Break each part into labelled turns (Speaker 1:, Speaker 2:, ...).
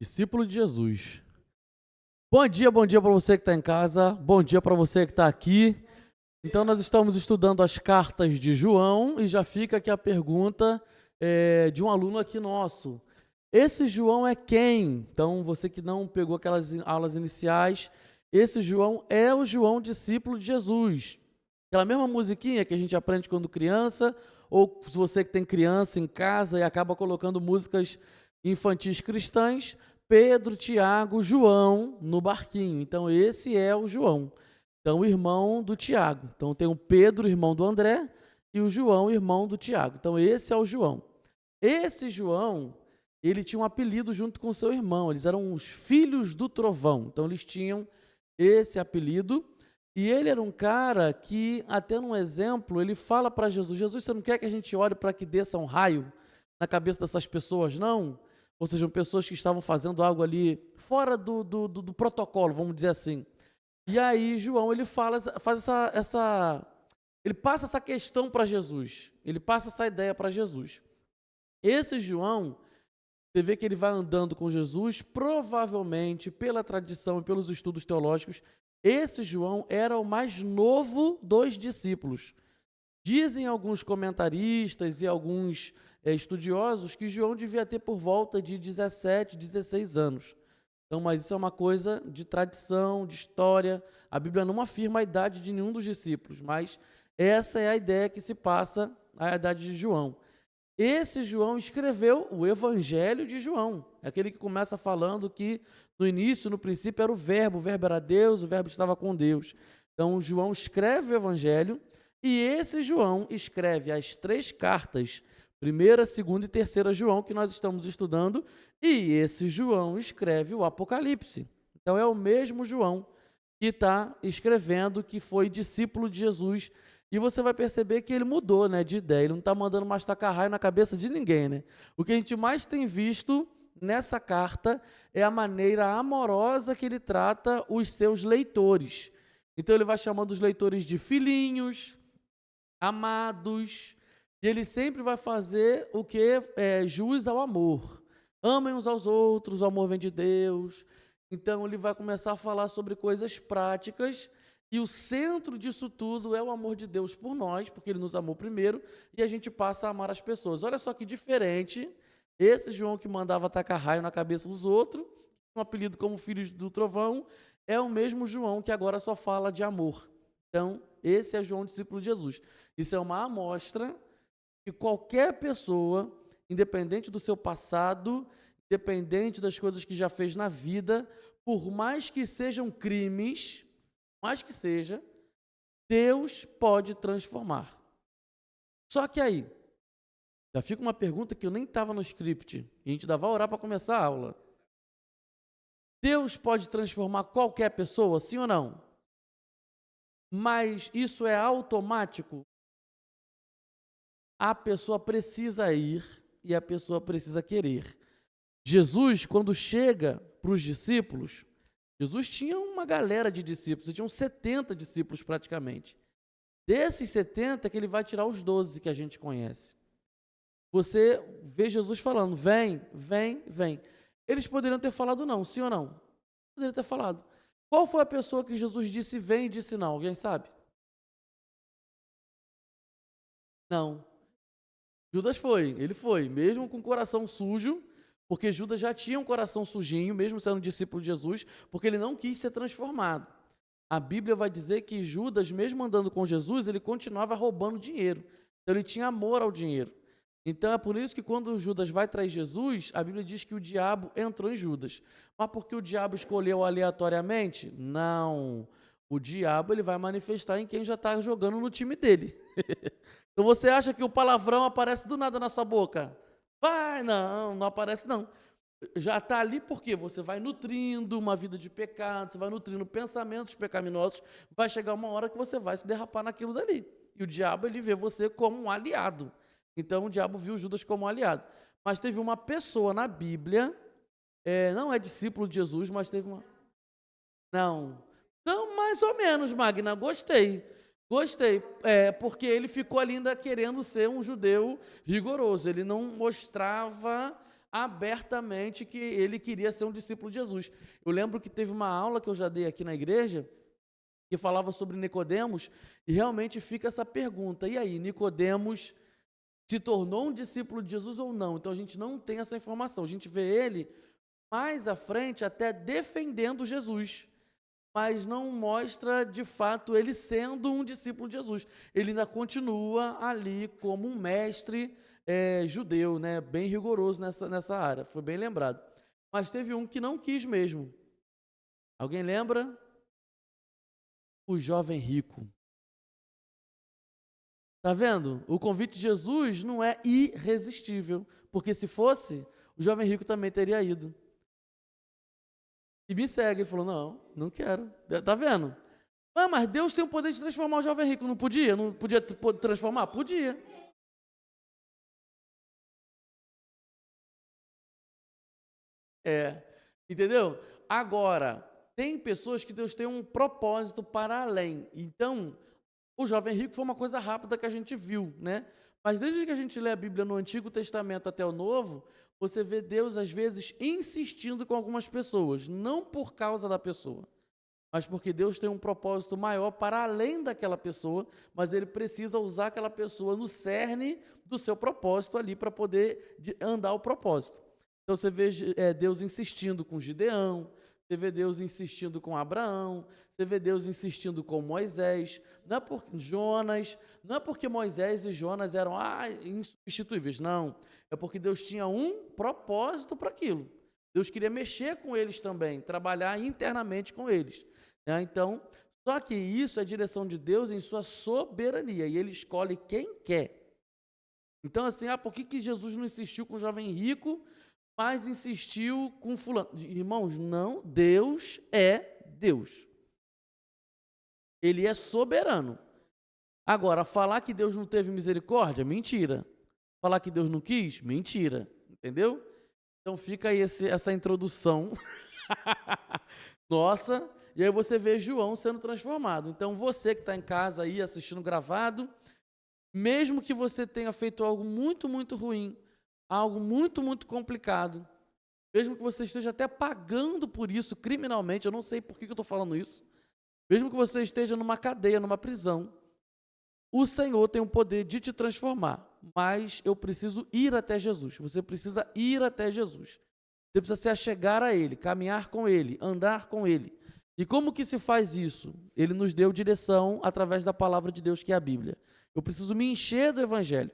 Speaker 1: Discípulo de Jesus. Bom dia para você que está em casa, bom dia para você que está aqui. Então, nós estamos estudando as cartas de João e já fica aqui a pergunta de um aluno aqui nosso. Esse João é quem? Então, você que não pegou aquelas aulas iniciais, esse João é o João, discípulo de Jesus. Aquela mesma musiquinha que a gente aprende quando criança, ou se você que tem criança em casa e acaba colocando músicas infantis cristãs, Pedro, Tiago, João no barquinho. Então, esse é o João. Então, o irmão do Tiago. Então, tem o Pedro, irmão do André, e o João, irmão do Tiago. Então, esse é o João. Esse João, ele tinha um apelido junto com seu irmão. Eles eram os filhos do trovão. Então, eles tinham esse apelido. E ele era um cara que, até num exemplo, ele fala para Jesus: Jesus, você não quer que a gente ore para que desça um raio na cabeça dessas pessoas, não? Ou seja, pessoas que estavam fazendo algo ali fora do protocolo, vamos dizer assim. E aí João, ele ele passa essa questão para Jesus, ele passa essa ideia para Jesus. Esse João, você vê que ele vai andando com Jesus, provavelmente, pela tradição e pelos estudos teológicos, esse João era o mais novo dos discípulos. Dizem alguns comentaristas e alguns estudiosos que João devia ter por volta de 17, 16 anos. Então, mas isso é uma coisa de tradição, de história. A Bíblia não afirma a idade de nenhum dos discípulos, mas essa é a ideia que se passa, a idade de João. Esse João escreveu o Evangelho de João, é aquele que começa falando que no início, no princípio, era o Verbo era Deus, o Verbo estava com Deus. Então, João escreve o Evangelho e esse João escreve as 3 cartas, 1ª, 2ª e 3ª João, que nós estamos estudando, e esse João escreve o Apocalipse. Então, é o mesmo João que está escrevendo, que foi discípulo de Jesus. E você vai perceber que ele mudou, né, de ideia. Ele não está mandando mais tacar raio na cabeça de ninguém, né? O que a gente mais tem visto nessa carta é a maneira amorosa que ele trata os seus leitores. Então ele vai chamando os leitores de filhinhos, amados, e ele sempre vai fazer o que é jus ao amor. Amem uns aos outros, o amor vem de Deus. Então ele vai começar a falar sobre coisas práticas. E o centro disso tudo é o amor de Deus por nós, porque ele nos amou primeiro, e a gente passa a amar as pessoas. Olha só que diferente, esse João que mandava tacar raio na cabeça dos outros, um apelido como Filhos do Trovão, é o mesmo João que agora só fala de amor. Então, esse é João, discípulo de Jesus. Isso é uma amostra que qualquer pessoa, independente do seu passado, independente das coisas que já fez na vida, por mais que sejam crimes, mais que seja, Deus pode transformar. Só que aí, já fica uma pergunta que eu nem estava no script, e a gente ainda vai orar para começar a aula. Deus pode transformar qualquer pessoa, sim ou não? Mas isso é automático? A pessoa precisa ir e a pessoa precisa querer. Jesus, quando chega para os discípulos, Jesus tinha uma galera de discípulos, tinha uns 70 discípulos praticamente. Desses 70 que ele vai tirar os 12 que a gente conhece. Você vê Jesus falando, vem, vem, vem. Eles poderiam ter falado não, sim ou não? Poderiam ter falado. Qual foi a pessoa que Jesus disse vem e disse não? Alguém sabe? Não. Judas foi, ele foi, mesmo com o coração sujo, porque Judas já tinha um coração sujinho, mesmo sendo discípulo de Jesus, porque ele não quis ser transformado. A Bíblia vai dizer que Judas, mesmo andando com Jesus, ele continuava roubando dinheiro. Então ele tinha amor ao dinheiro. Então é por isso que quando Judas vai trair Jesus, a Bíblia diz que o diabo entrou em Judas. Mas porque o diabo escolheu aleatoriamente? Não. O diabo ele vai manifestar em quem já está jogando no time dele. Então você acha que o palavrão aparece do nada na sua boca? Vai, não aparece não. Já está ali porque você vai nutrindo uma vida de pecado, você vai nutrindo pensamentos pecaminosos, vai chegar uma hora que você vai se derrapar naquilo dali. E o diabo ele vê você como um aliado. Então o diabo viu Judas como um aliado. Mas teve uma pessoa na Bíblia, não é discípulo de Jesus, mas teve uma... Não, mais ou menos, Magna, gostei, porque ele ficou ali ainda querendo ser um judeu rigoroso, ele não mostrava abertamente que ele queria ser um discípulo de Jesus. Eu lembro que teve uma aula que eu já dei aqui na igreja, que falava sobre Nicodemos, e realmente fica essa pergunta: e aí, Nicodemos se tornou um discípulo de Jesus ou não? Então a gente não tem essa informação. A gente vê ele mais à frente até defendendo Jesus, mas não mostra de fato ele sendo um discípulo de Jesus. Ele ainda continua ali como um mestre judeu, né? Bem rigoroso nessa área. Foi bem lembrado. Mas teve um que não quis mesmo. Alguém lembra? O jovem rico. Tá vendo? O convite de Jesus não é irresistível, porque se fosse, o jovem rico também teria ido. E me segue. Ele falou: não, não quero. Tá vendo? Ah, mas Deus tem o poder de transformar o jovem rico. Não podia? Não podia transformar? Podia. Entendeu? Agora, tem pessoas que Deus tem um propósito para além. Então, o jovem rico foi uma coisa rápida que a gente viu, né? Mas desde que a gente lê a Bíblia no Antigo Testamento até o Novo, você vê Deus, às vezes, insistindo com algumas pessoas, não por causa da pessoa, mas porque Deus tem um propósito maior para além daquela pessoa, mas ele precisa usar aquela pessoa no cerne do seu propósito ali para poder andar o propósito. Então você vê Deus insistindo com Gideão, você vê Deus insistindo com Abraão, você vê Deus insistindo com Moisés, não é por Jonas, não é porque Moisés e Jonas eram insubstituíveis, não. É porque Deus tinha um propósito para aquilo. Deus queria mexer com eles também, trabalhar internamente com eles. Então, só que isso é direção de Deus em sua soberania, e ele escolhe quem quer. Então, assim, por que Jesus não insistiu com o jovem rico, mas insistiu com fulano? Irmãos, não, Deus é Deus. Ele é soberano. Agora, falar que Deus não teve misericórdia, mentira. Falar que Deus não quis, mentira. Entendeu? Então fica aí essa introdução nossa, e aí você vê João sendo transformado. Então você que está em casa aí assistindo gravado, mesmo que você tenha feito algo muito, muito ruim, algo muito, muito complicado, mesmo que você esteja até pagando por isso criminalmente, eu não sei por que eu estou falando isso, mesmo que você esteja numa cadeia, numa prisão, o Senhor tem o poder de te transformar, mas eu preciso ir até Jesus. Você precisa ir até Jesus. Você precisa se achegar a Ele, caminhar com Ele, andar com Ele. E como que se faz isso? Ele nos deu direção através da palavra de Deus, que é a Bíblia. Eu preciso me encher do Evangelho.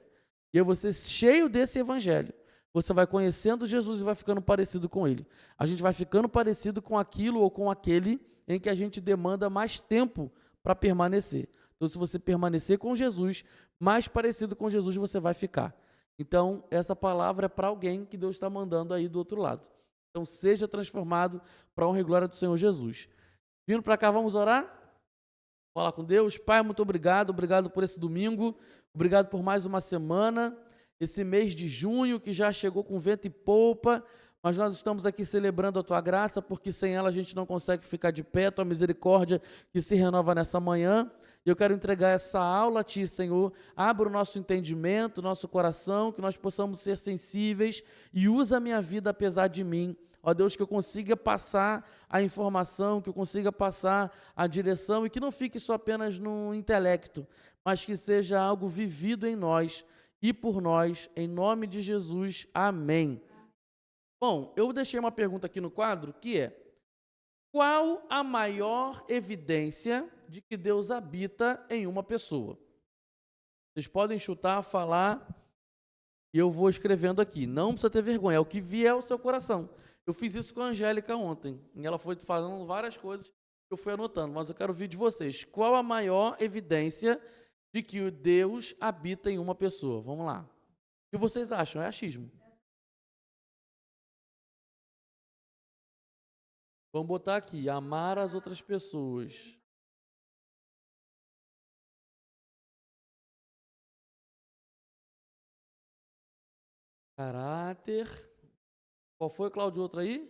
Speaker 1: E eu vou ser cheio desse Evangelho. Você vai conhecendo Jesus e vai ficando parecido com Ele. A gente vai ficando parecido com aquilo ou com aquele em que a gente demanda mais tempo para permanecer. Então, se você permanecer com Jesus, mais parecido com Jesus você vai ficar. Então, essa palavra é para alguém que Deus está mandando aí do outro lado. Então, seja transformado para a honra e glória do Senhor Jesus. Vindo para cá, vamos orar? Falar com Deus. Pai, muito obrigado. Obrigado por esse domingo. Obrigado por mais uma semana. Esse mês de junho que já chegou com vento e polpa. Mas nós estamos aqui celebrando a Tua graça, porque sem ela a gente não consegue ficar de pé. Tua misericórdia que se renova nessa manhã. E eu quero entregar essa aula a Ti, Senhor. Abra o nosso entendimento, nosso coração, que nós possamos ser sensíveis e usa a minha vida apesar de mim. Ó Deus, que eu consiga passar a informação, que eu consiga passar a direção e que não fique só apenas no intelecto, mas que seja algo vivido em nós e por nós, em nome de Jesus. Amém. Bom, eu deixei uma pergunta aqui no quadro, que é: qual a maior evidência de que Deus habita em uma pessoa? Vocês podem chutar, falar, e eu vou escrevendo aqui. Não precisa ter vergonha, é o que vier ao seu coração. Eu fiz isso com a Angélica ontem, e ela foi falando várias coisas que eu fui anotando, mas eu quero ouvir de vocês. Qual a maior evidência de que Deus habita em uma pessoa? Vamos lá. O que vocês acham? É achismo. Vamos botar aqui, amar as outras pessoas. Caráter. Qual foi, Cláudio, outro aí?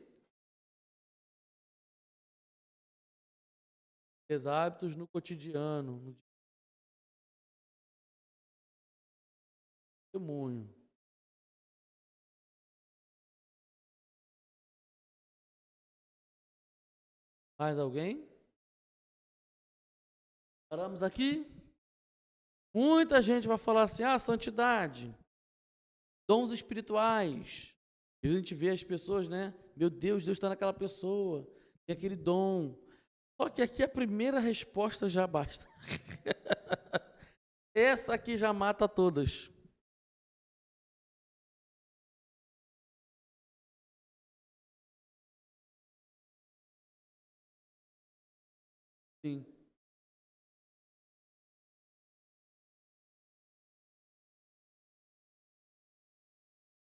Speaker 1: Os hábitos no cotidiano, no testemunho. Mais alguém? Paramos aqui? Muita gente vai falar assim, santidade, dons espirituais. E a gente vê as pessoas, né? Meu Deus está naquela pessoa, tem aquele dom. Só que aqui a primeira resposta já basta. Essa aqui já mata todas. Sim.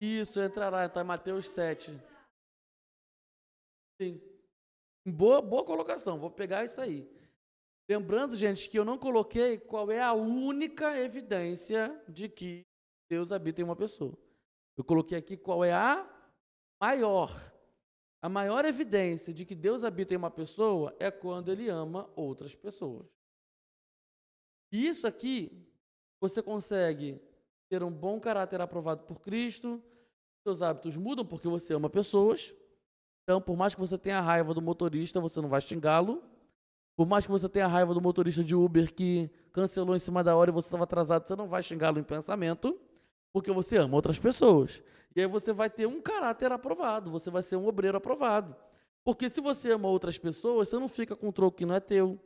Speaker 1: Isso, entrará, está em Mateus 7. Sim. Boa colocação, vou pegar isso aí. Lembrando, gente, que eu não coloquei qual é a única evidência de que Deus habita em uma pessoa. Eu coloquei aqui qual é a maior. A maior evidência de que Deus habita em uma pessoa é quando ele ama outras pessoas. E isso aqui, você consegue ter um bom caráter aprovado por Cristo, seus hábitos mudam porque você ama pessoas. Então, por mais que você tenha raiva do motorista, você não vai xingá-lo. Por mais que você tenha raiva do motorista de Uber que cancelou em cima da hora e você estava atrasado, você não vai xingá-lo em pensamento, porque você ama outras pessoas. E aí você vai ter um caráter aprovado, você vai ser um obreiro aprovado. Porque se você ama outras pessoas, você não fica com um troco que não é teu.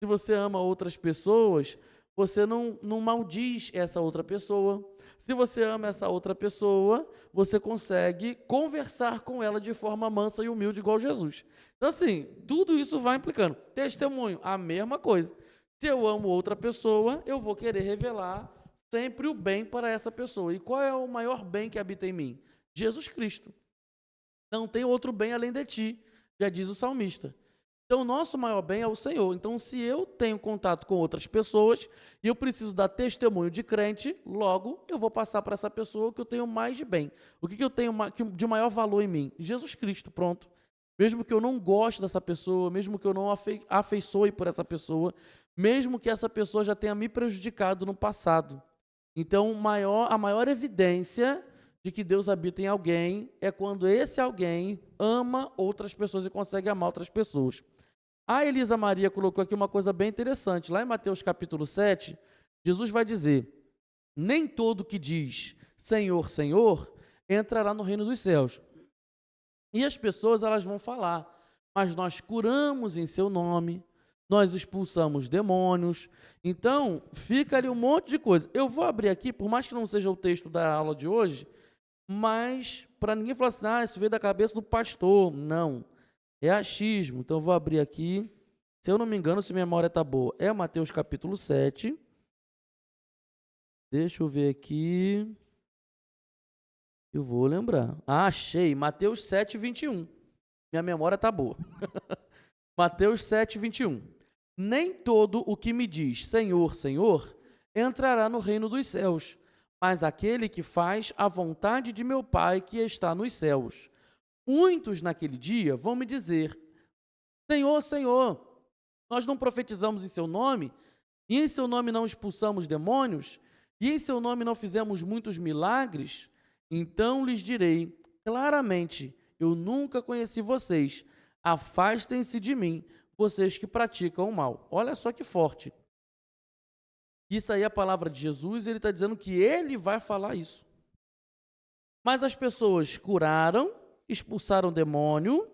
Speaker 1: Se você ama outras pessoas, você não maldiz essa outra pessoa. Se você ama essa outra pessoa, você consegue conversar com ela de forma mansa e humilde, igual Jesus. Então, assim, tudo isso vai implicando. Testemunho, a mesma coisa. Se eu amo outra pessoa, eu vou querer revelar sempre o bem para essa pessoa. E qual é o maior bem que habita em mim? Jesus Cristo. Não tem outro bem além de ti, já diz o salmista. Então, o nosso maior bem é o Senhor. Então, se eu tenho contato com outras pessoas e eu preciso dar testemunho de crente, logo eu vou passar para essa pessoa o que eu tenho mais de bem. O que eu tenho de maior valor em mim? Jesus Cristo, pronto. Mesmo que eu não goste dessa pessoa, mesmo que eu não afeiçoe por essa pessoa, mesmo que essa pessoa já tenha me prejudicado no passado. Então, a maior evidência de que Deus habita em alguém é quando esse alguém ama outras pessoas e consegue amar outras pessoas. A Elisa Maria colocou aqui uma coisa bem interessante. Lá em Mateus capítulo 7, Jesus vai dizer: nem todo que diz Senhor, Senhor, entrará no reino dos céus. E as pessoas elas vão falar, mas nós curamos em seu nome, nós expulsamos demônios. Então, fica ali um monte de coisa. Eu vou abrir aqui, por mais que não seja o texto da aula de hoje, mas para ninguém falar assim, isso veio da cabeça do pastor. Não. É achismo. Então, eu vou abrir aqui. Se eu não me engano, se minha memória está boa, é Mateus capítulo 7. Deixa eu ver aqui. Eu vou lembrar. Achei. Mateus 7, 21. Minha memória está boa. Mateus 7, 21. Nem todo o que me diz Senhor, Senhor, entrará no reino dos céus, mas aquele que faz a vontade de meu Pai que está nos céus. Muitos naquele dia vão me dizer, Senhor, Senhor, nós não profetizamos em seu nome, e em seu nome não expulsamos demônios, e em seu nome não fizemos muitos milagres? Então lhes direi claramente, eu nunca conheci vocês, afastem-se de mim, vocês que praticam o mal. Olha só que forte. Isso aí é a palavra de Jesus, e ele está dizendo que ele vai falar isso. Mas as pessoas curaram, expulsaram demônio,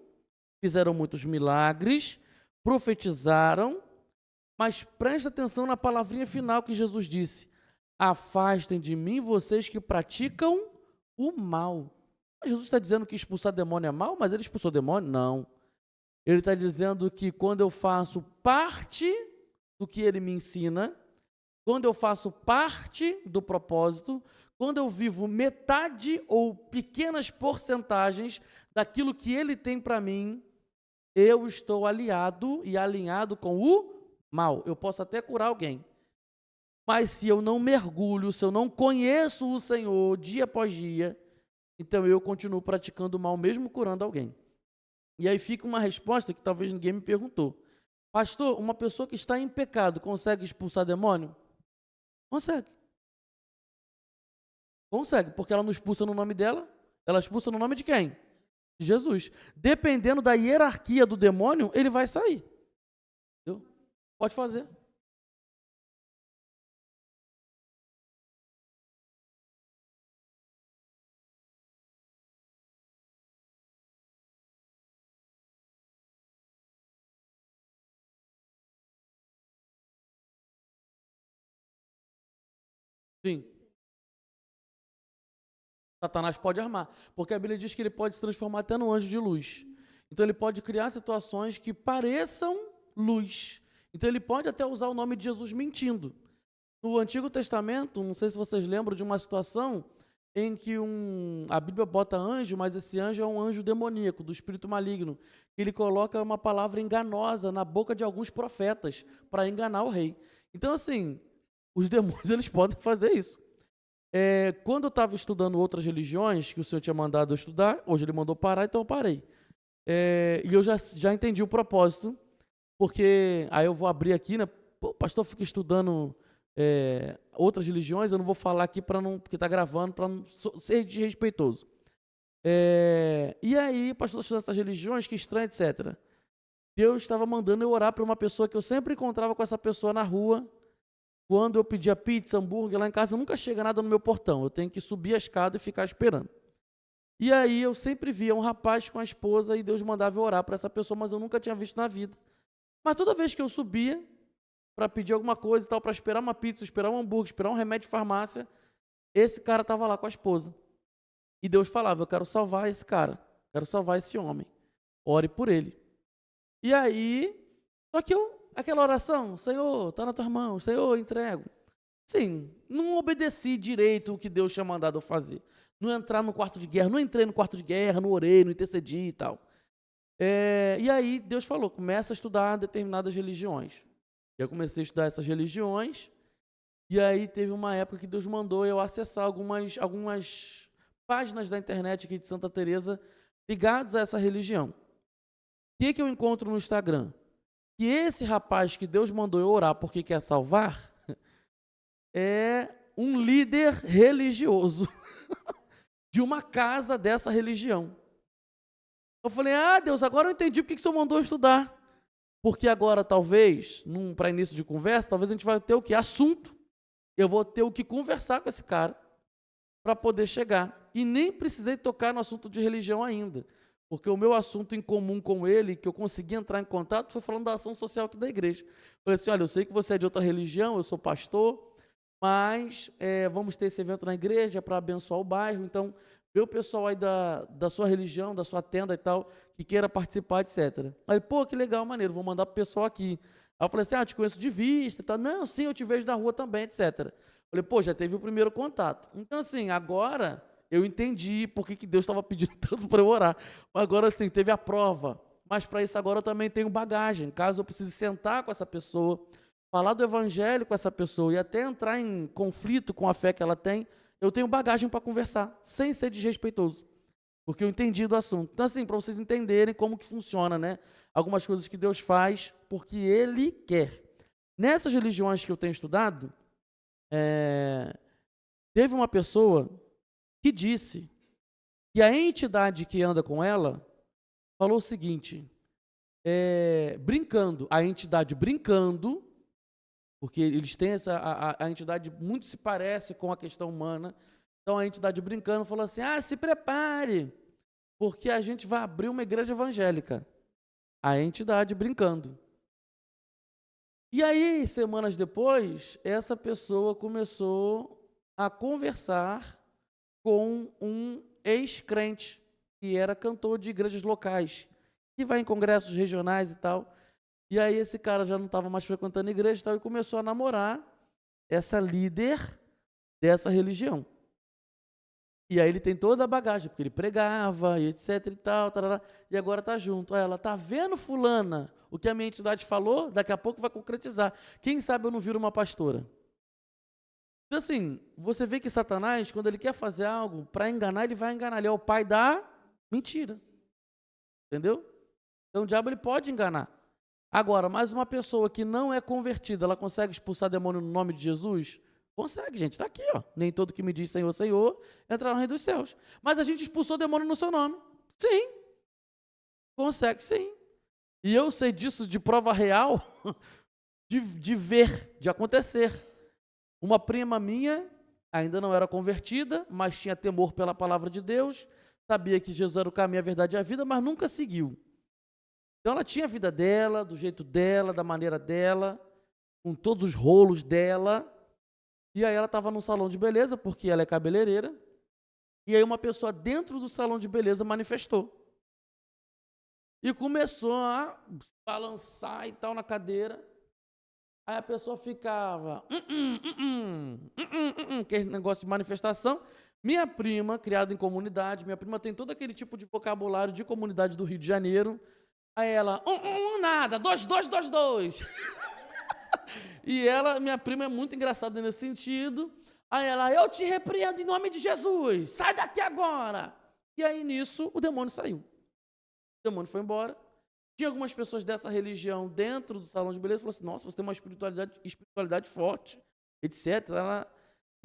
Speaker 1: fizeram muitos milagres, profetizaram, mas presta atenção na palavrinha final que Jesus disse: afastem de mim vocês que praticam o mal. Jesus está dizendo que expulsar demônio é mal, mas ele expulsou demônio? Não. Ele está dizendo que quando eu faço parte do que ele me ensina, quando eu faço parte do propósito, quando eu vivo metade ou pequenas porcentagens daquilo que ele tem para mim, eu estou aliado e alinhado com o mal. Eu posso até curar alguém, mas se eu não mergulho, se eu não conheço o Senhor dia após dia, então eu continuo praticando o mal mesmo curando alguém. E aí fica uma resposta que talvez ninguém me perguntou. Pastor, uma pessoa que está em pecado consegue expulsar demônio? Consegue. Consegue, porque ela não expulsa no nome dela, ela expulsa no nome de quem? de Jesus. Dependendo da hierarquia do demônio, ele vai sair. Entendeu? Pode fazer. Sim. Satanás pode armar, porque a Bíblia diz que ele pode se transformar até no anjo de luz. Então ele pode criar situações que pareçam luz. Então ele pode até usar o nome de Jesus mentindo. No Antigo Testamento, não sei se vocês lembram de uma situação em que a Bíblia bota anjo, mas esse anjo é um anjo demoníaco, do espírito maligno. Ele coloca uma palavra enganosa na boca de alguns profetas para enganar o rei. Então, assim, os demônios eles podem fazer isso. Quando eu estava estudando outras religiões, que o Senhor tinha mandado eu estudar, hoje ele mandou parar, então eu parei. E eu já entendi o propósito, porque aí eu vou abrir aqui, né? Pô, o pastor fica estudando outras religiões, eu não vou falar aqui porque está gravando, para não ser desrespeitoso. E aí, pastor, estudando essas religiões, que estranho, etc. Deus estava mandando eu orar para uma pessoa que eu sempre encontrava com essa pessoa na rua. Quando eu pedia pizza, hambúrguer, lá em casa nunca chega nada no meu portão. Eu tenho que subir a escada e ficar esperando. E aí eu sempre via um rapaz com a esposa e Deus mandava eu orar para essa pessoa, mas eu nunca tinha visto na vida. Mas toda vez que eu subia para pedir alguma coisa e tal, para esperar uma pizza, esperar um hambúrguer, esperar um remédio de farmácia, esse cara estava lá com a esposa. E Deus falava, eu quero salvar esse cara, quero salvar esse homem. Ore por ele. E aí, só que aquela oração, Senhor, está na tua mão, Senhor, entrego. Sim, não obedeci direito o que Deus tinha mandado eu fazer. Não entrar no quarto de guerra, não entrei no quarto de guerra, não orei, não intercedi e tal. E aí Deus falou, começa a estudar determinadas religiões. Eu comecei a estudar essas religiões, e aí teve uma época que Deus mandou eu acessar algumas páginas da internet aqui de Santa Teresa ligados a essa religião. O que eu encontro no Instagram? Que esse rapaz que Deus mandou eu orar porque quer salvar é um líder religioso de uma casa dessa religião. Eu falei, Deus, agora eu entendi porque que o Senhor mandou eu estudar. Porque agora, talvez, para início de conversa, talvez a gente vai ter o quê? Assunto. Eu vou ter o que conversar com esse cara para poder chegar. E nem precisei tocar no assunto de religião ainda. Porque o meu assunto em comum com ele, que eu consegui entrar em contato, foi falando da ação social aqui da igreja. Falei assim, olha, eu sei que você é de outra religião, eu sou pastor, mas vamos ter esse evento na igreja para abençoar o bairro, então vê o pessoal aí da sua religião, da sua tenda e tal, que queira participar, etc. Aí, pô, que legal, maneiro, vou mandar pro pessoal aqui. Aí eu falei assim, eu te conheço de vista e tal. Não, sim, eu te vejo na rua também, etc. Falei, pô, já teve o primeiro contato. Então, assim, agora eu entendi por que Deus estava pedindo tanto para eu orar. Agora, assim, teve a prova. Mas para isso agora eu também tenho bagagem. Caso eu precise sentar com essa pessoa, falar do evangelho com essa pessoa e até entrar em conflito com a fé que ela tem, eu tenho bagagem para conversar, sem ser desrespeitoso. Porque eu entendi do assunto. Então, assim, para vocês entenderem como que funciona, né? Algumas coisas que Deus faz porque Ele quer. Nessas religiões que eu tenho estudado, teve uma pessoa que disse que a entidade que anda com ela falou o seguinte, brincando, a entidade brincando, porque eles têm a entidade muito se parece com a questão humana, então a entidade brincando falou assim, se prepare, porque a gente vai abrir uma igreja evangélica. A entidade brincando. E aí, semanas depois, essa pessoa começou a conversar com um ex-crente, que era cantor de igrejas locais, que vai em congressos regionais e tal. E aí esse cara já não estava mais frequentando a igreja e tal, e começou a namorar essa líder dessa religião. E aí ele tem toda a bagagem, porque ele pregava e etc e tal, tarará, e agora está junto. Aí ela, tá vendo, fulana, o que a minha entidade falou? Daqui a pouco vai concretizar. Quem sabe eu não viro uma pastora? Então, assim, você vê que Satanás, quando ele quer fazer algo para enganar, ele vai enganar. Ele é o pai da mentira. Entendeu? Então, o diabo ele pode enganar. Agora, mais uma pessoa que não é convertida, ela consegue expulsar demônio no nome de Jesus? Consegue, gente. Está aqui, ó. Nem todo que me diz Senhor, Senhor, entrará no reino dos céus. Mas a gente expulsou demônio no seu nome. Sim. Consegue sim. E eu sei disso de prova real, de ver, de acontecer. Uma prima minha ainda não era convertida, mas tinha temor pela palavra de Deus, sabia que Jesus era o caminho, a verdade e a vida, mas nunca seguiu. Então ela tinha a vida dela, do jeito dela, da maneira dela, com todos os rolos dela. E aí ela estava num salão de beleza, porque ela é cabeleireira, e aí uma pessoa dentro do salão de beleza manifestou. E começou a balançar e tal na cadeira. Aí a pessoa ficava, aquele negócio de manifestação. Minha prima, criada em comunidade, minha prima tem todo aquele tipo de vocabulário de comunidade do Rio de Janeiro. Aí ela, nada, 2, 2, 2, 2. E ela, minha prima é muito engraçada nesse sentido. Aí ela, eu te repreendo em nome de Jesus, sai daqui agora. E aí nisso o demônio saiu. O demônio foi embora. Tinha algumas pessoas dessa religião dentro do salão de beleza e falou assim, nossa, você tem uma espiritualidade forte, etc.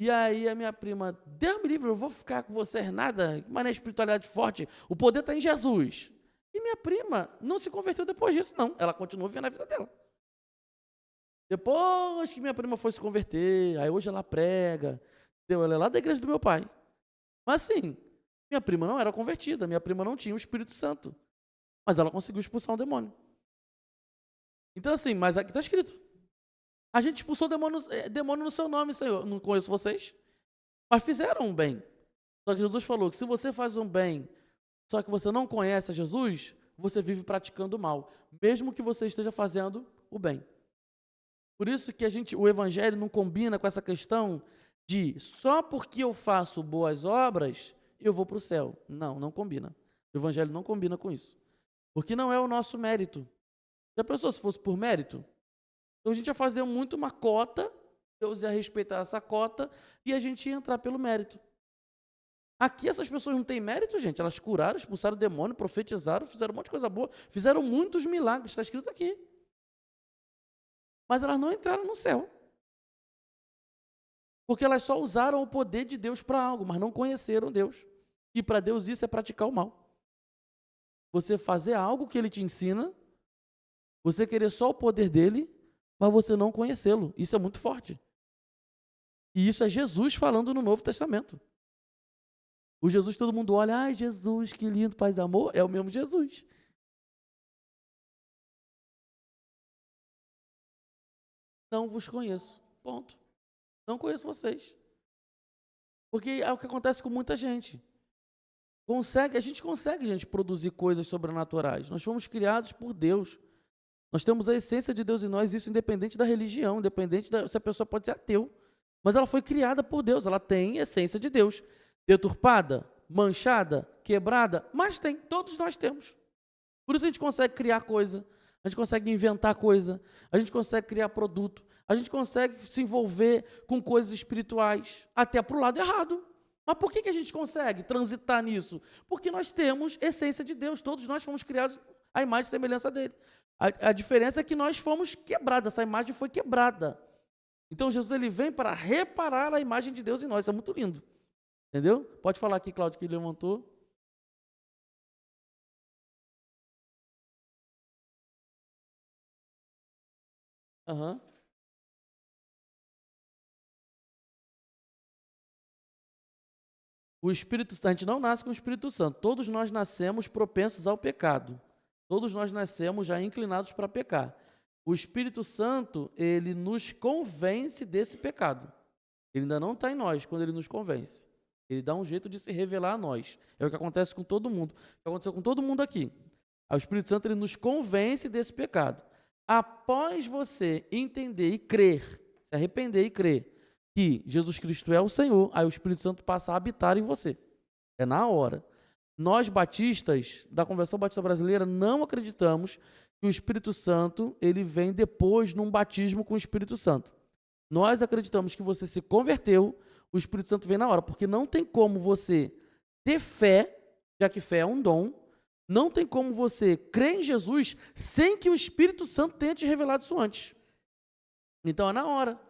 Speaker 1: E aí a minha prima, Deus me livre, eu vou ficar com vocês nada, mas não é espiritualidade forte, o poder está em Jesus. E minha prima não se converteu depois disso, não. Ela continuou vivendo a vida dela. Depois que minha prima foi se converter, aí hoje ela prega, ela é lá da igreja do meu pai. Mas assim, minha prima não era convertida, minha prima não tinha o Espírito Santo. Mas ela conseguiu expulsar um demônio. Então assim, mas aqui está escrito. A gente expulsou demônio no seu nome, Senhor. Não conheço vocês, mas fizeram um bem. Só que Jesus falou que se você faz um bem, só que você não conhece a Jesus, você vive praticando o mal, mesmo que você esteja fazendo o bem. Por isso que o evangelho não combina com essa questão de só porque eu faço boas obras, eu vou para o céu. Não, não combina. O evangelho não combina com isso. Porque não é o nosso mérito. Já pensou se fosse por mérito? Então a gente ia fazer muito uma cota, Deus ia respeitar essa cota e a gente ia entrar pelo mérito. Aqui essas pessoas não têm mérito, gente. Elas curaram, expulsaram o demônio, profetizaram, fizeram um monte de coisa boa, fizeram muitos milagres, está escrito aqui. Mas elas não entraram no céu. Porque elas só usaram o poder de Deus para algo, mas não conheceram Deus. E para Deus isso é praticar o mal. Você fazer algo que Ele te ensina, você querer só o poder dEle, mas você não conhecê-lo. Isso é muito forte. E isso é Jesus falando no Novo Testamento. O Jesus que todo mundo olha, ai Jesus, que lindo, paz e amor, é o mesmo Jesus. Não vos conheço. Ponto. Não conheço vocês. Porque é o que acontece com muita gente. A gente consegue, gente, produzir coisas sobrenaturais. Nós fomos criados por Deus. Nós temos a essência de Deus em nós, isso independente da religião, se a pessoa pode ser ateu. Mas ela foi criada por Deus, ela tem a essência de Deus. Deturpada, manchada, quebrada, mas tem, todos nós temos. Por isso a gente consegue criar coisa, a gente consegue inventar coisa, a gente consegue criar produto, a gente consegue se envolver com coisas espirituais, até para o lado errado. Mas por que a gente consegue transitar nisso? Porque nós temos essência de Deus, todos nós fomos criados à imagem e semelhança dele. A diferença é que nós fomos quebrados, essa imagem foi quebrada. Então Jesus ele vem para reparar a imagem de Deus em nós, isso é muito lindo. Entendeu? Pode falar aqui, Cláudio, que ele levantou. Aham. O Espírito Santo, a gente não nasce com o Espírito Santo. Todos nós nascemos propensos ao pecado. Todos nós nascemos já inclinados para pecar. O Espírito Santo, ele nos convence desse pecado. Ele ainda não está em nós quando ele nos convence. Ele dá um jeito de se revelar a nós. É o que acontece com todo mundo. O que aconteceu com todo mundo aqui. O Espírito Santo ele nos convence desse pecado. Após você entender e crer, se arrepender e crer que Jesus Cristo é o Senhor, aí o Espírito Santo passa a habitar em você. É na hora. Nós batistas, da Convenção Batista Brasileira, não acreditamos que o Espírito Santo ele vem depois num batismo com o Espírito Santo. Nós acreditamos que você se converteu, o Espírito Santo vem na hora, porque não tem como você ter fé, já que fé é um dom, não tem como você crer em Jesus sem que o Espírito Santo tenha te revelado isso antes. Então é na hora.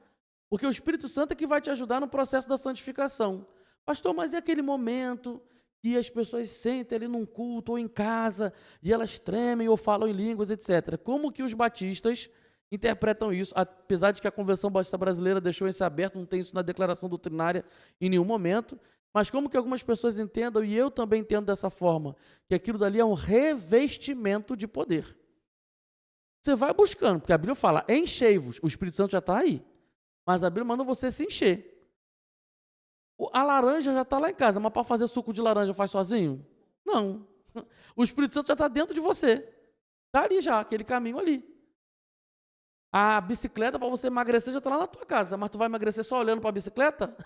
Speaker 1: Porque o Espírito Santo é que vai te ajudar no processo da santificação. Pastor, mas é aquele momento que as pessoas sentem ali num culto ou em casa e elas tremem ou falam em línguas, etc. Como que os batistas interpretam isso? Apesar de que a Convenção Batista Brasileira deixou isso aberto, não tem isso na declaração doutrinária em nenhum momento, mas como que algumas pessoas entendam, e eu também entendo dessa forma, que aquilo dali é um revestimento de poder. Você vai buscando, porque a Bíblia fala, enchei-vos, o Espírito Santo já está aí, mas a Bíblia manda você se encher. A laranja já está lá em casa, mas para fazer suco de laranja faz sozinho? Não. O Espírito Santo já está dentro de você. Está ali já, aquele caminho ali. A bicicleta, para você emagrecer, já está lá na tua casa, mas tu vai emagrecer só olhando para a bicicleta?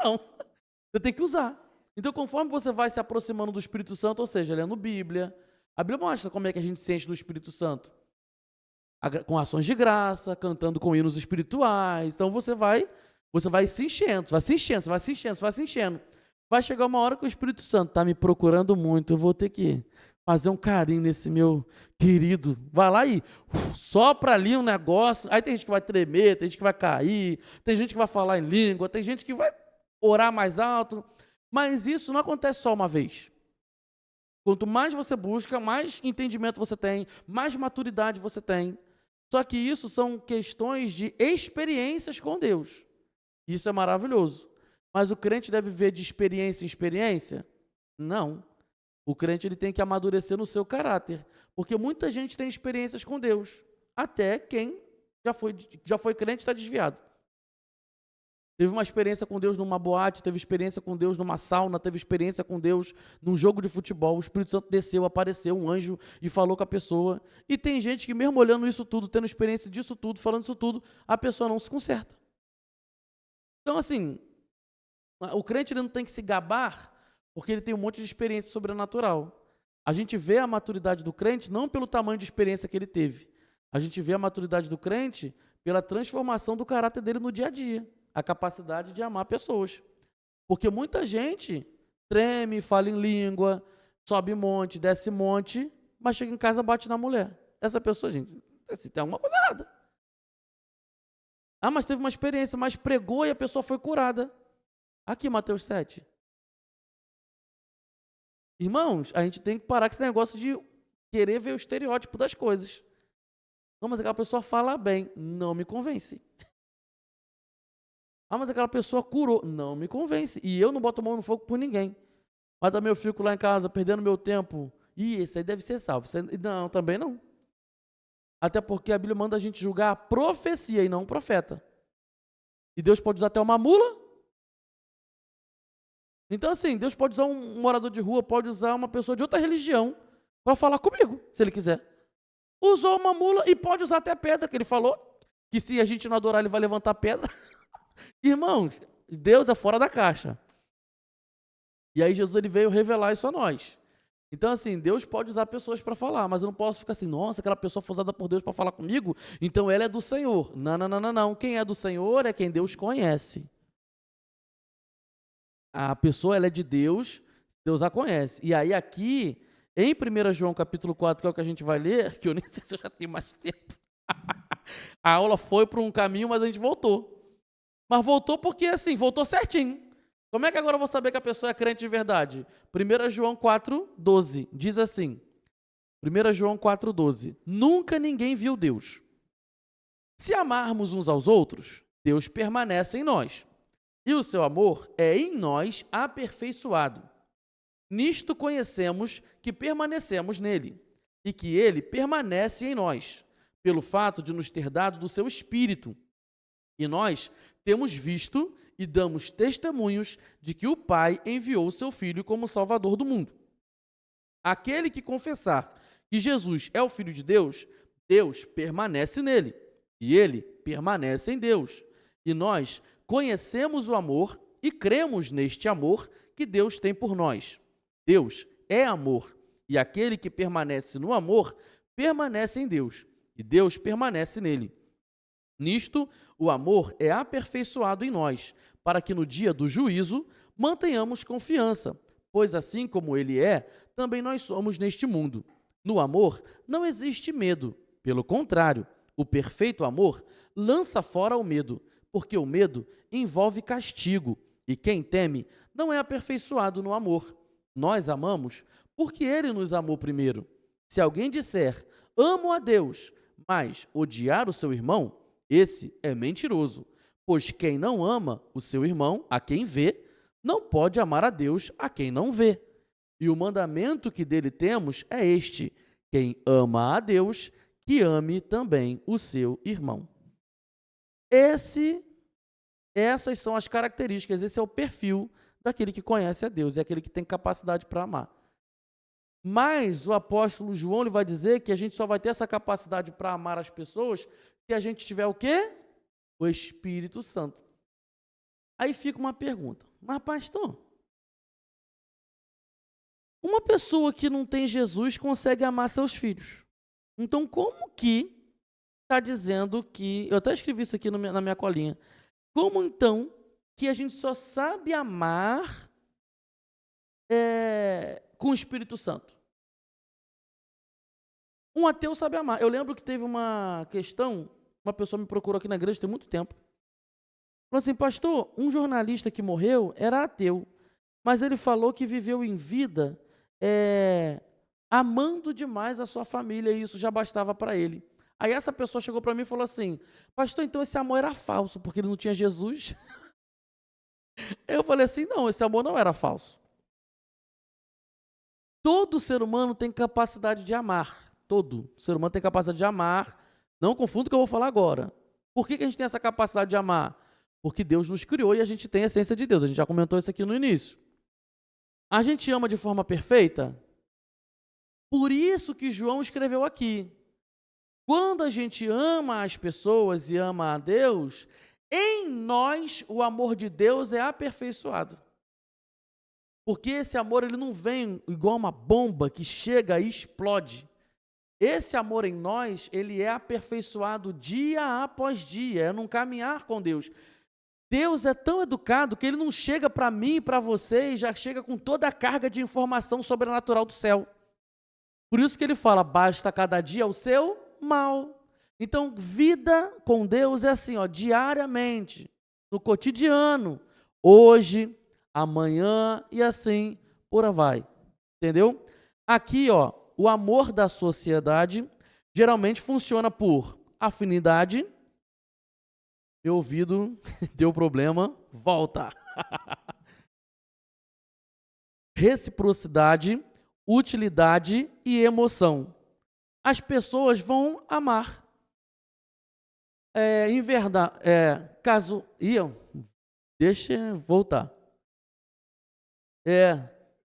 Speaker 1: Não. Você tem que usar. Então, conforme você vai se aproximando do Espírito Santo, ou seja, lendo Bíblia, a Bíblia mostra como é que a gente se enche do Espírito Santo. Com ações de graça, cantando com hinos espirituais. Então, você vai se enchendo, vai se enchendo. Vai chegar uma hora que o Espírito Santo está me procurando muito, eu vou ter que fazer um carinho nesse meu querido. Vai lá e sopra ali um negócio, aí tem gente que vai tremer, tem gente que vai cair, tem gente que vai falar em língua, tem gente que vai orar mais alto, mas isso não acontece só uma vez. Quanto mais você busca, mais entendimento você tem, mais maturidade você tem. Só que isso são questões de experiências com Deus. Isso é maravilhoso. Mas o crente deve viver de experiência em experiência? Não. O crente ele tem que amadurecer no seu caráter. Porque muita gente tem experiências com Deus. Até quem já foi crente está desviado. Teve uma experiência com Deus numa boate, teve experiência com Deus numa sauna, teve experiência com Deus num jogo de futebol. O Espírito Santo desceu, apareceu um anjo e falou com a pessoa. E tem gente que mesmo olhando isso tudo, tendo experiência disso tudo, falando isso tudo, a pessoa não se conserta. Então, assim, o crente ele não tem que se gabar porque ele tem um monte de experiência sobrenatural. A gente vê a maturidade do crente não pelo tamanho de experiência que ele teve. A gente vê a maturidade do crente pela transformação do caráter dele no dia a dia. A capacidade de amar pessoas. Porque muita gente treme, fala em língua, sobe monte, desce monte, mas chega em casa e bate na mulher. Essa pessoa, gente, tem alguma coisa errada. Ah, mas teve uma experiência, mas pregou e a pessoa foi curada. Aqui, Mateus 7. Irmãos, a gente tem que parar com esse negócio de querer ver o estereótipo das coisas. Não, mas aquela pessoa fala bem. Não me convence. Ah, mas aquela pessoa curou. Não me convence. E eu não boto a mão no fogo por ninguém. Mas também eu fico lá em casa perdendo meu tempo. Ih, esse aí deve ser salvo. Não, também não. Até porque a Bíblia manda a gente julgar a profecia e não o profeta. E Deus pode usar até uma mula. Então, assim, Deus pode usar um morador de rua, pode usar uma pessoa de outra religião para falar comigo, se Ele quiser. Usou uma mula e pode usar até pedra, que Ele falou que se a gente não adorar, Ele vai levantar pedra. Irmãos, Deus é fora da caixa. E aí Jesus ele veio revelar isso a nós. Então, assim, Deus pode usar pessoas para falar, mas eu não posso ficar assim, nossa, aquela pessoa foi usada por Deus para falar comigo, então ela é do Senhor. Não, não, não, não, não. Quem é do Senhor é quem Deus conhece. A pessoa ela é de Deus, Deus a conhece. E aí aqui, em 1 João capítulo 4, que é o que a gente vai ler, que eu nem sei se eu já tenho mais tempo. A aula foi para um caminho, mas a gente voltou. Mas voltou porque, assim, voltou certinho. Como é que agora eu vou saber que a pessoa é crente de verdade? 1 João 4,12, diz assim, 1 João 4,12, nunca ninguém viu Deus. Se amarmos uns aos outros, Deus permanece em nós, e o seu amor é em nós aperfeiçoado. Nisto conhecemos que permanecemos nele, e que ele permanece em nós, pelo fato de nos ter dado do seu Espírito. E nós temos visto e damos testemunhos de que o Pai enviou o seu Filho como Salvador do mundo. Aquele que confessar que Jesus é o Filho de Deus, Deus permanece nele, e ele permanece em Deus. E nós conhecemos o amor e cremos neste amor que Deus tem por nós. Deus é amor, e aquele que permanece no amor, permanece em Deus, e Deus permanece nele. Nisto, o amor é aperfeiçoado em nós, para que no dia do juízo mantenhamos confiança, pois assim como ele é, também nós somos neste mundo. No amor não existe medo, pelo contrário, o perfeito amor lança fora o medo, porque o medo envolve castigo, e quem teme não é aperfeiçoado no amor. nós amamos porque ele nos amou primeiro. Se alguém disser, amo a Deus, mas odiar o seu irmão, esse é mentiroso. Pois quem não ama o seu irmão, a quem vê, não pode amar a Deus a quem não vê. E o mandamento que dele temos é este: quem ama a Deus, que ame também o seu irmão. Essas são as características, esse é o perfil daquele que conhece a Deus, é aquele que tem capacidade para amar. Mas o apóstolo João ele vai dizer que a gente só vai ter essa capacidade para amar as pessoas se a gente tiver o quê? O Espírito Santo. Aí fica uma pergunta, mas pastor, uma pessoa que não tem Jesus consegue amar seus filhos. Então como que está dizendo que, eu até escrevi isso aqui na minha colinha, como então que a gente só sabe amar com o Espírito Santo? Um ateu sabe amar. Eu lembro que teve uma questão, uma pessoa me procurou aqui na igreja tem muito tempo. Falou assim, pastor, um jornalista que morreu era ateu, mas ele falou que viveu em vida amando demais a sua família e isso já bastava para ele. Aí essa pessoa chegou para mim e falou assim, pastor, então esse amor era falso, porque ele não tinha Jesus? Eu falei assim, não, esse amor não era falso. Todo ser humano tem capacidade de amar. Todo ser humano tem capacidade de amar. Não confunda o que eu vou falar agora. Por que a gente tem essa capacidade de amar? Porque Deus nos criou e a gente tem a essência de Deus. A gente já comentou isso aqui no início. A gente ama de forma perfeita? Por isso que João escreveu aqui. Quando a gente ama as pessoas e ama a Deus, em nós o amor de Deus é aperfeiçoado. Porque esse amor ele não vem igual uma bomba que chega e explode. Esse amor em nós, ele é aperfeiçoado dia após dia, é num caminhar com Deus. Deus é tão educado que ele não chega para mim e para você e já chega com toda a carga de informação sobrenatural do céu. Por isso que ele fala, basta cada dia o seu mal. Então, vida com Deus é assim, diariamente, no cotidiano, hoje, amanhã e assim por aí vai. Entendeu? Aqui, o amor da sociedade geralmente funciona por afinidade. Meu ouvido deu problema, volta. Reciprocidade, utilidade e emoção. As pessoas vão amar. Em verdade, caso... deixa eu voltar.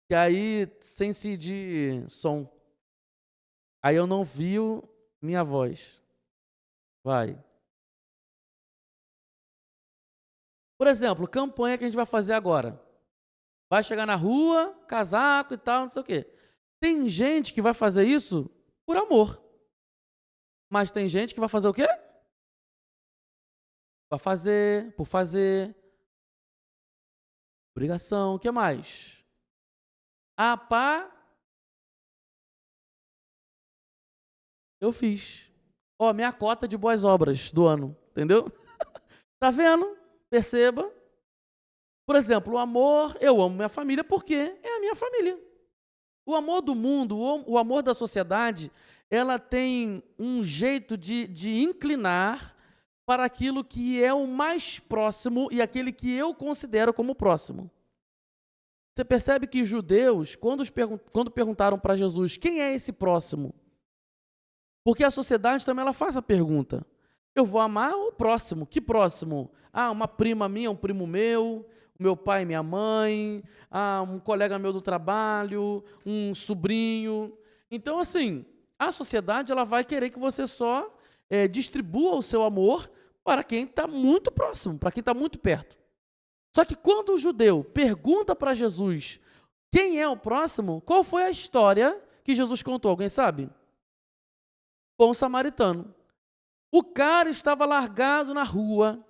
Speaker 1: Que aí, sem de som. Aí eu não vi minha voz. Vai. Por exemplo, campanha que a gente vai fazer agora. Vai chegar na rua, casaco e tal, não sei o quê. Tem gente que vai fazer isso por amor. Mas tem gente que vai fazer o quê? Vai fazer, por fazer. Obrigação, o que mais? Eu fiz. Minha cota de boas obras do ano, entendeu? Tá vendo? Perceba. Por exemplo, o amor, eu amo minha família porque é a minha família. O amor do mundo, o amor da sociedade, ela tem um jeito de inclinar para aquilo que é o mais próximo e aquele que eu considero como próximo. Você percebe que os judeus, quando perguntaram para Jesus, quem é esse próximo? Porque a sociedade também ela faz a pergunta. Eu vou amar o próximo. Que próximo? Uma prima minha, um primo meu, meu pai e minha mãe, um colega meu do trabalho, um sobrinho. Então, assim, a sociedade ela vai querer que você só distribua o seu amor para quem está muito próximo, para quem está muito perto. Só que quando o judeu pergunta para Jesus quem é o próximo, qual foi a história que Jesus contou? Alguém sabe? Bom samaritano. O cara estava largado na rua.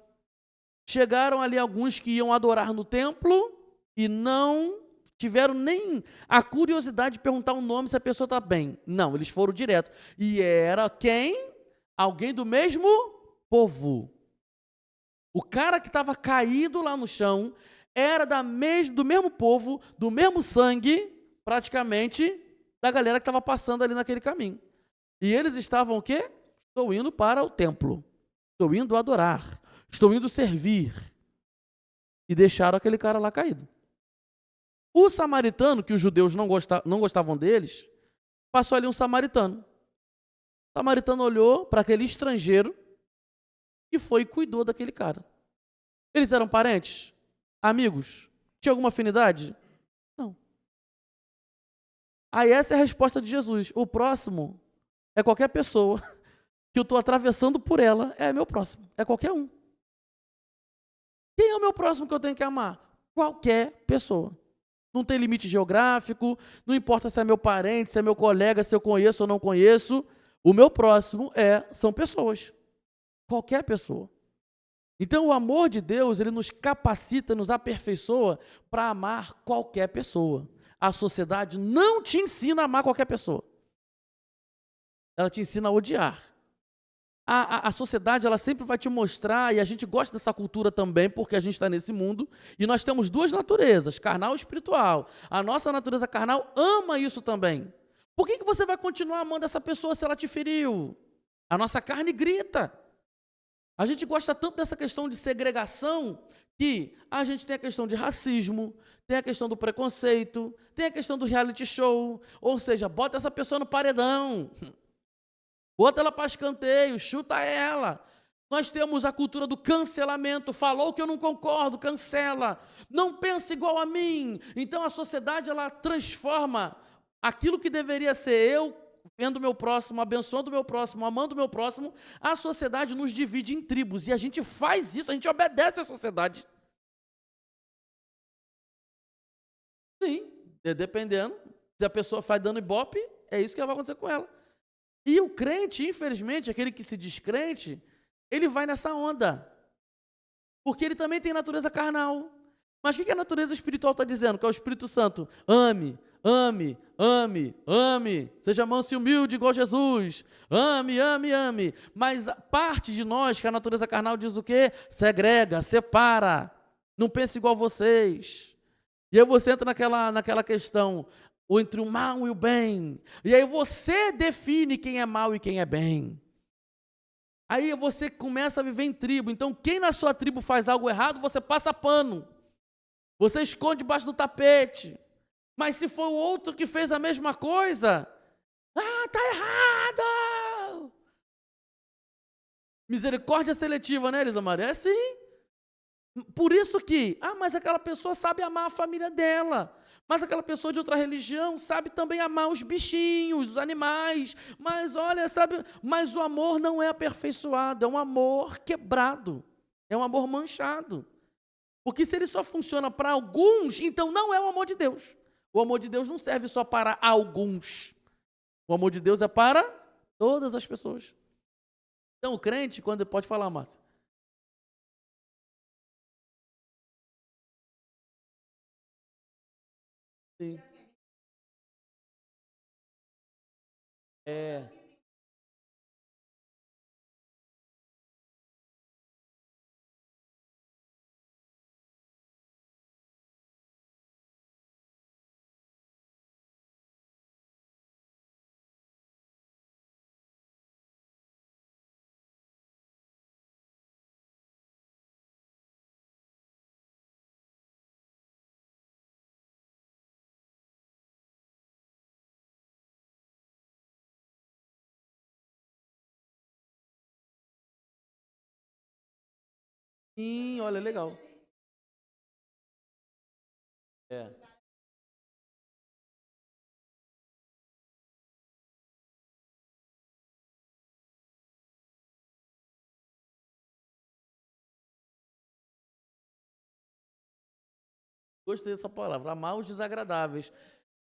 Speaker 1: Chegaram ali alguns que iam adorar no templo e não tiveram nem a curiosidade de perguntar o nome se a pessoa está bem. Não, eles foram direto. E era quem? Alguém do mesmo povo. O cara que estava caído lá no chão era do mesmo povo, do mesmo sangue, praticamente da galera que estava passando ali naquele caminho. E eles estavam o quê? Estou indo para o templo. Estou indo adorar. Estou indo servir. E deixaram aquele cara lá caído. O samaritano, que os judeus não gostavam deles, passou ali um samaritano. O samaritano olhou para aquele estrangeiro e foi e cuidou daquele cara. Eles eram parentes? Amigos? Tinha alguma afinidade? Não. Aí essa é a resposta de Jesus. O próximo é qualquer pessoa que eu estou atravessando por ela, é meu próximo. É qualquer um. Quem é o meu próximo que eu tenho que amar? Qualquer pessoa. Não tem limite geográfico, não importa se é meu parente, se é meu colega, se eu conheço ou não conheço. O meu próximo são pessoas. Qualquer pessoa. Então o amor de Deus, ele nos capacita, nos aperfeiçoa para amar qualquer pessoa. A sociedade não te ensina a amar qualquer pessoa. Ela te ensina a odiar. A sociedade, ela sempre vai te mostrar, e a gente gosta dessa cultura também, porque a gente está nesse mundo, e nós temos duas naturezas, carnal e espiritual. A nossa natureza carnal ama isso também. Por que você vai continuar amando essa pessoa se ela te feriu? A nossa carne grita. A gente gosta tanto dessa questão de segregação, que a gente tem a questão de racismo, tem a questão do preconceito, tem a questão do reality show, ou seja, bota essa pessoa no paredão. Bota ela para escanteio, chuta ela. Nós temos a cultura do cancelamento. Falou que eu não concordo, cancela. Não pensa igual a mim. Então a sociedade, ela transforma aquilo que deveria ser eu, vendo o meu próximo, abençoando o meu próximo, amando o meu próximo. A sociedade nos divide em tribos. E a gente faz isso, a gente obedece à sociedade. Sim, dependendo. Se a pessoa faz dano ibope, é isso que vai acontecer com ela. E o crente, infelizmente, aquele que se diz crente, ele vai nessa onda. Porque ele também tem natureza carnal. Mas o que a natureza espiritual está dizendo? Que é o Espírito Santo. Ame, ame, ame, ame. Seja manso e humilde igual Jesus. Ame, ame, ame. Mas parte de nós, que a natureza carnal diz o quê? Segrega, separa. Não pense igual vocês. E aí você entra naquela questão, ou entre o mal e o bem. E aí você define quem é mal e quem é bem. Aí você começa a viver em tribo. Então, quem na sua tribo faz algo errado, você passa pano. Você esconde debaixo do tapete. Mas se for o outro que fez a mesma coisa, tá errado. Misericórdia seletiva, né, Elisa Maria? É sim. Por isso que, mas aquela pessoa sabe amar a família dela. Mas aquela pessoa de outra religião sabe também amar os bichinhos, os animais. Mas olha, mas o amor não é aperfeiçoado, é um amor quebrado. É um amor manchado. Porque se ele só funciona para alguns, então não é o amor de Deus. O amor de Deus não serve só para alguns. O amor de Deus é para todas as pessoas. Então o crente, quando pode falar, Márcia. Sim. É. Sim, olha, legal. É. Gostei dessa palavra, amar os desagradáveis.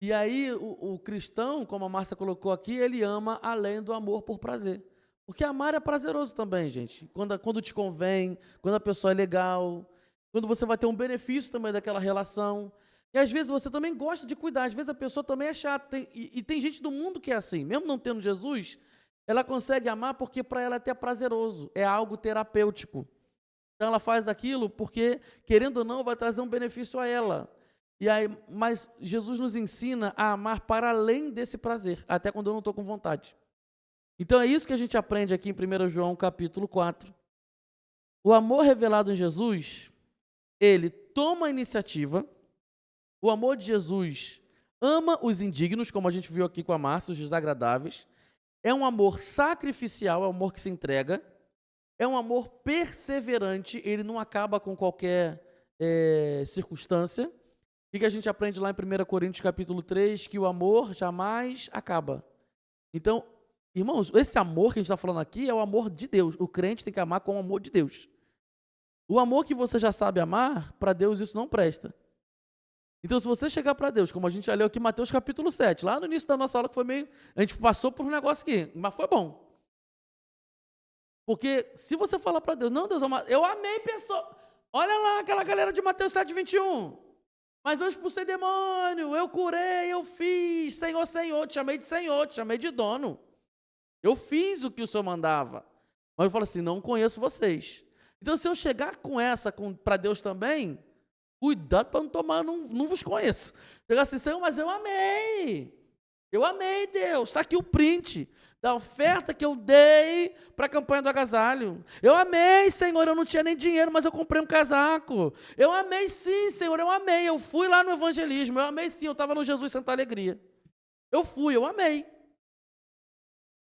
Speaker 1: E aí, o cristão, como a Márcia colocou aqui, ele ama além do amor por prazer. Porque amar é prazeroso também, gente. Quando te convém, quando a pessoa é legal, quando você vai ter um benefício também daquela relação. E às vezes você também gosta de cuidar, às vezes a pessoa também é chata. E tem gente do mundo que é assim, mesmo não tendo Jesus, ela consegue amar porque para ela é até prazeroso, é algo terapêutico. Então ela faz aquilo porque, querendo ou não, vai trazer um benefício a ela. E aí, mas Jesus nos ensina a amar para além desse prazer, até quando eu não estou com vontade. Então é isso que a gente aprende aqui em 1 João capítulo 4. O amor revelado em Jesus, ele toma a iniciativa. O amor de Jesus ama os indignos, como a gente viu aqui com a Márcia, os desagradáveis. É um amor sacrificial, é um amor que se entrega. É um amor perseverante, ele não acaba com qualquer circunstância. O que a gente aprende lá em 1 Coríntios capítulo 3? Que o amor jamais acaba. Então, irmãos, esse amor que a gente está falando aqui é o amor de Deus. O crente tem que amar com o amor de Deus. O amor que você já sabe amar, para Deus isso não presta. Então, se você chegar para Deus, como a gente já leu aqui em Mateus capítulo 7, lá no início da nossa aula, que foi meio... A gente passou por um negócio aqui, mas foi bom. Porque se você falar para Deus, não, Deus, eu amei pessoa. Olha lá aquela galera de Mateus 7, 21. Mas eu expulsei demônio, eu curei, eu fiz. Senhor, Senhor, te chamei de Senhor, te chamei de dono. Eu fiz o que o Senhor mandava. Mas eu falo assim, não conheço vocês. Então, se eu chegar com essa para Deus também, cuidado para não tomar, não vos conheço. Chegar assim, Senhor, mas eu amei. Eu amei, Deus. Está aqui o print da oferta que eu dei para a campanha do agasalho. Eu amei, Senhor, eu não tinha nem dinheiro, mas eu comprei um casaco. Eu amei sim, Senhor, eu amei. Eu fui lá no evangelismo, eu amei sim, eu estava no Jesus Santa Alegria. Eu fui, eu amei.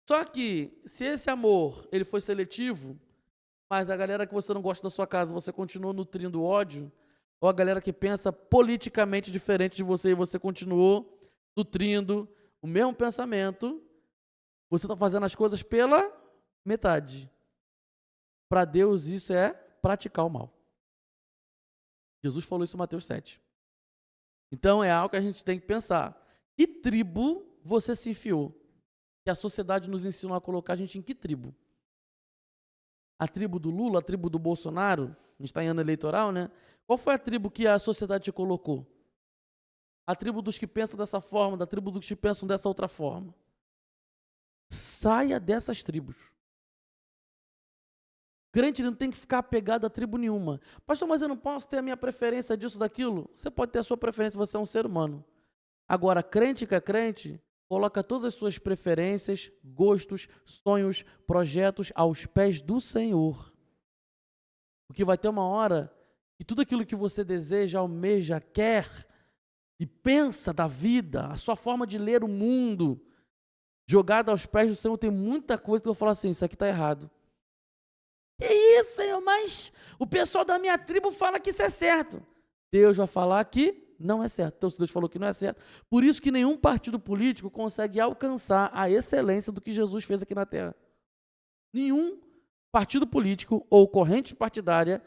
Speaker 1: Só que, se esse amor, ele foi seletivo, mas a galera que você não gosta da sua casa, você continua nutrindo ódio, ou a galera que pensa politicamente diferente de você e você continuou nutrindo o mesmo pensamento, você está fazendo as coisas pela metade. Para Deus isso é praticar o mal. Jesus falou isso em Mateus 7. Então é algo que a gente tem que pensar. Que tribo você se enfiou? Que a sociedade nos ensinou a colocar a gente em que tribo? A tribo do Lula, a tribo do Bolsonaro? A gente está em ano eleitoral, né? Qual foi a tribo que a sociedade te colocou? A tribo dos que pensam dessa forma, da tribo dos que pensam dessa outra forma. Saia dessas tribos. Crente não tem que ficar apegado a tribo nenhuma. Pastor, mas eu não posso ter a minha preferência disso, daquilo? Você pode ter a sua preferência, você é um ser humano. Agora, crente que é crente, coloca todas as suas preferências, gostos, sonhos, projetos aos pés do Senhor. Porque vai ter uma hora que tudo aquilo que você deseja, almeja, quer e pensa da vida, a sua forma de ler o mundo, jogada aos pés do Senhor, tem muita coisa que eu vou falar assim, isso aqui está errado. Que isso, Senhor, mas o pessoal da minha tribo fala que isso é certo. Deus vai falar que não é certo. Então, se Deus falou que não é certo, por isso que nenhum partido político consegue alcançar a excelência do que Jesus fez aqui na Terra. Nenhum partido político ou corrente partidária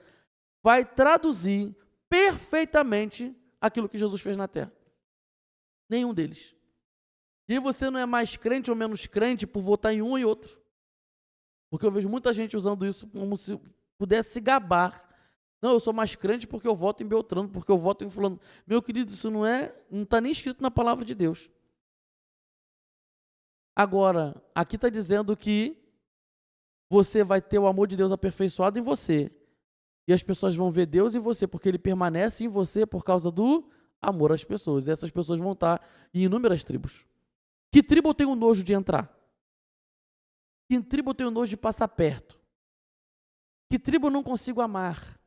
Speaker 1: vai traduzir perfeitamente aquilo que Jesus fez na Terra. Nenhum deles. E aí você não é mais crente ou menos crente por votar em um e outro. Porque eu vejo muita gente usando isso como se pudesse se gabar. Não, eu sou mais crente porque eu voto em Beltrano, porque eu voto em fulano. Meu querido, isso não está nem escrito na palavra de Deus. Agora, aqui está dizendo que você vai ter o amor de Deus aperfeiçoado em você. E as pessoas vão ver Deus em você, porque Ele permanece em você por causa do amor às pessoas. E essas pessoas vão estar em inúmeras tribos. Que tribo eu tenho nojo de entrar? Que tribo eu tenho nojo de passar perto? Que tribo eu não consigo amar?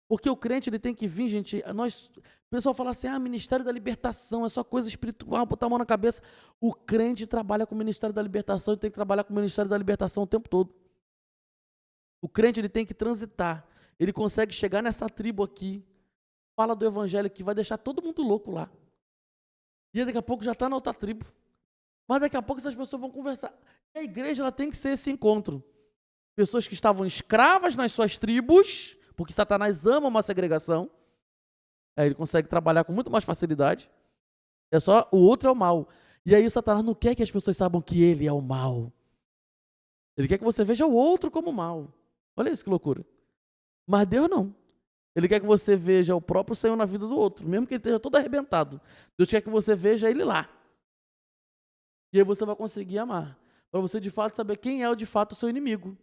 Speaker 1: Porque o crente ele tem que vir, gente. O pessoal fala assim, Ministério da Libertação, é só coisa espiritual, botar a mão na cabeça. O crente trabalha com o Ministério da Libertação, ele tem que trabalhar com o Ministério da Libertação o tempo todo. O crente ele tem que transitar. Ele consegue chegar nessa tribo aqui, fala do evangelho que vai deixar todo mundo louco lá. E daqui a pouco já está na outra tribo. Mas daqui a pouco essas pessoas vão conversar. E a igreja ela tem que ser esse encontro. Pessoas que estavam escravas nas suas tribos, porque Satanás ama uma segregação. Aí ele consegue trabalhar com muito mais facilidade. É só, o outro é o mal. E aí o Satanás não quer que as pessoas saibam que ele é o mal. Ele quer que você veja o outro como mal. Olha isso que loucura. Mas Deus não. Ele quer que você veja o próprio Senhor na vida do outro, mesmo que ele esteja todo arrebentado. Deus quer que você veja ele lá. E aí você vai conseguir amar. Para você de fato saber quem é de fato o seu inimigo.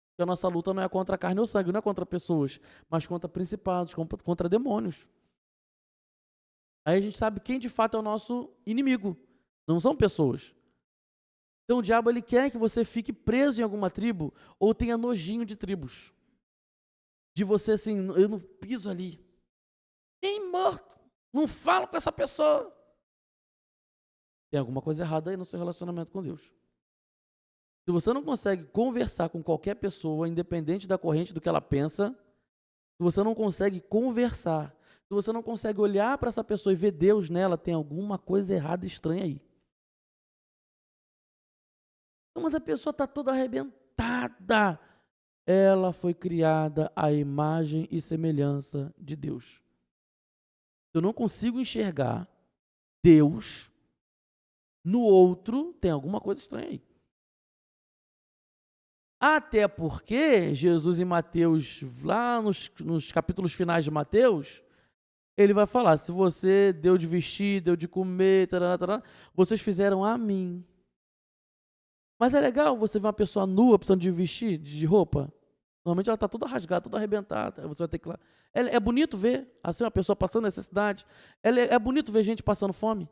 Speaker 1: Porque a nossa luta não é contra a carne ou sangue, não é contra pessoas, mas contra principados, contra demônios. Aí a gente sabe quem de fato é o nosso inimigo. Não são pessoas. Então o diabo ele quer que você fique preso em alguma tribo ou tenha nojinho de tribos. De você assim, eu não piso ali. Nem morto. Não falo com essa pessoa. Tem alguma coisa errada aí no seu relacionamento com Deus. Se você não consegue conversar com qualquer pessoa, independente da corrente do que ela pensa, se você não consegue conversar, se você não consegue olhar para essa pessoa e ver Deus nela, tem alguma coisa errada e estranha aí. Mas a pessoa está toda arrebentada. Ela foi criada à imagem e semelhança de Deus. Eu não consigo enxergar Deus no outro, tem alguma coisa estranha aí. Até porque Jesus em Mateus, lá nos capítulos finais de Mateus, ele vai falar, se você deu de vestir, deu de comer, tarará, tarará, vocês fizeram a mim. Mas é legal você ver uma pessoa nua precisando de vestir, de roupa. Normalmente ela está toda rasgada, toda arrebentada. Você vai ter que ir lá. É bonito ver assim uma pessoa passando necessidade. É bonito ver gente passando fome.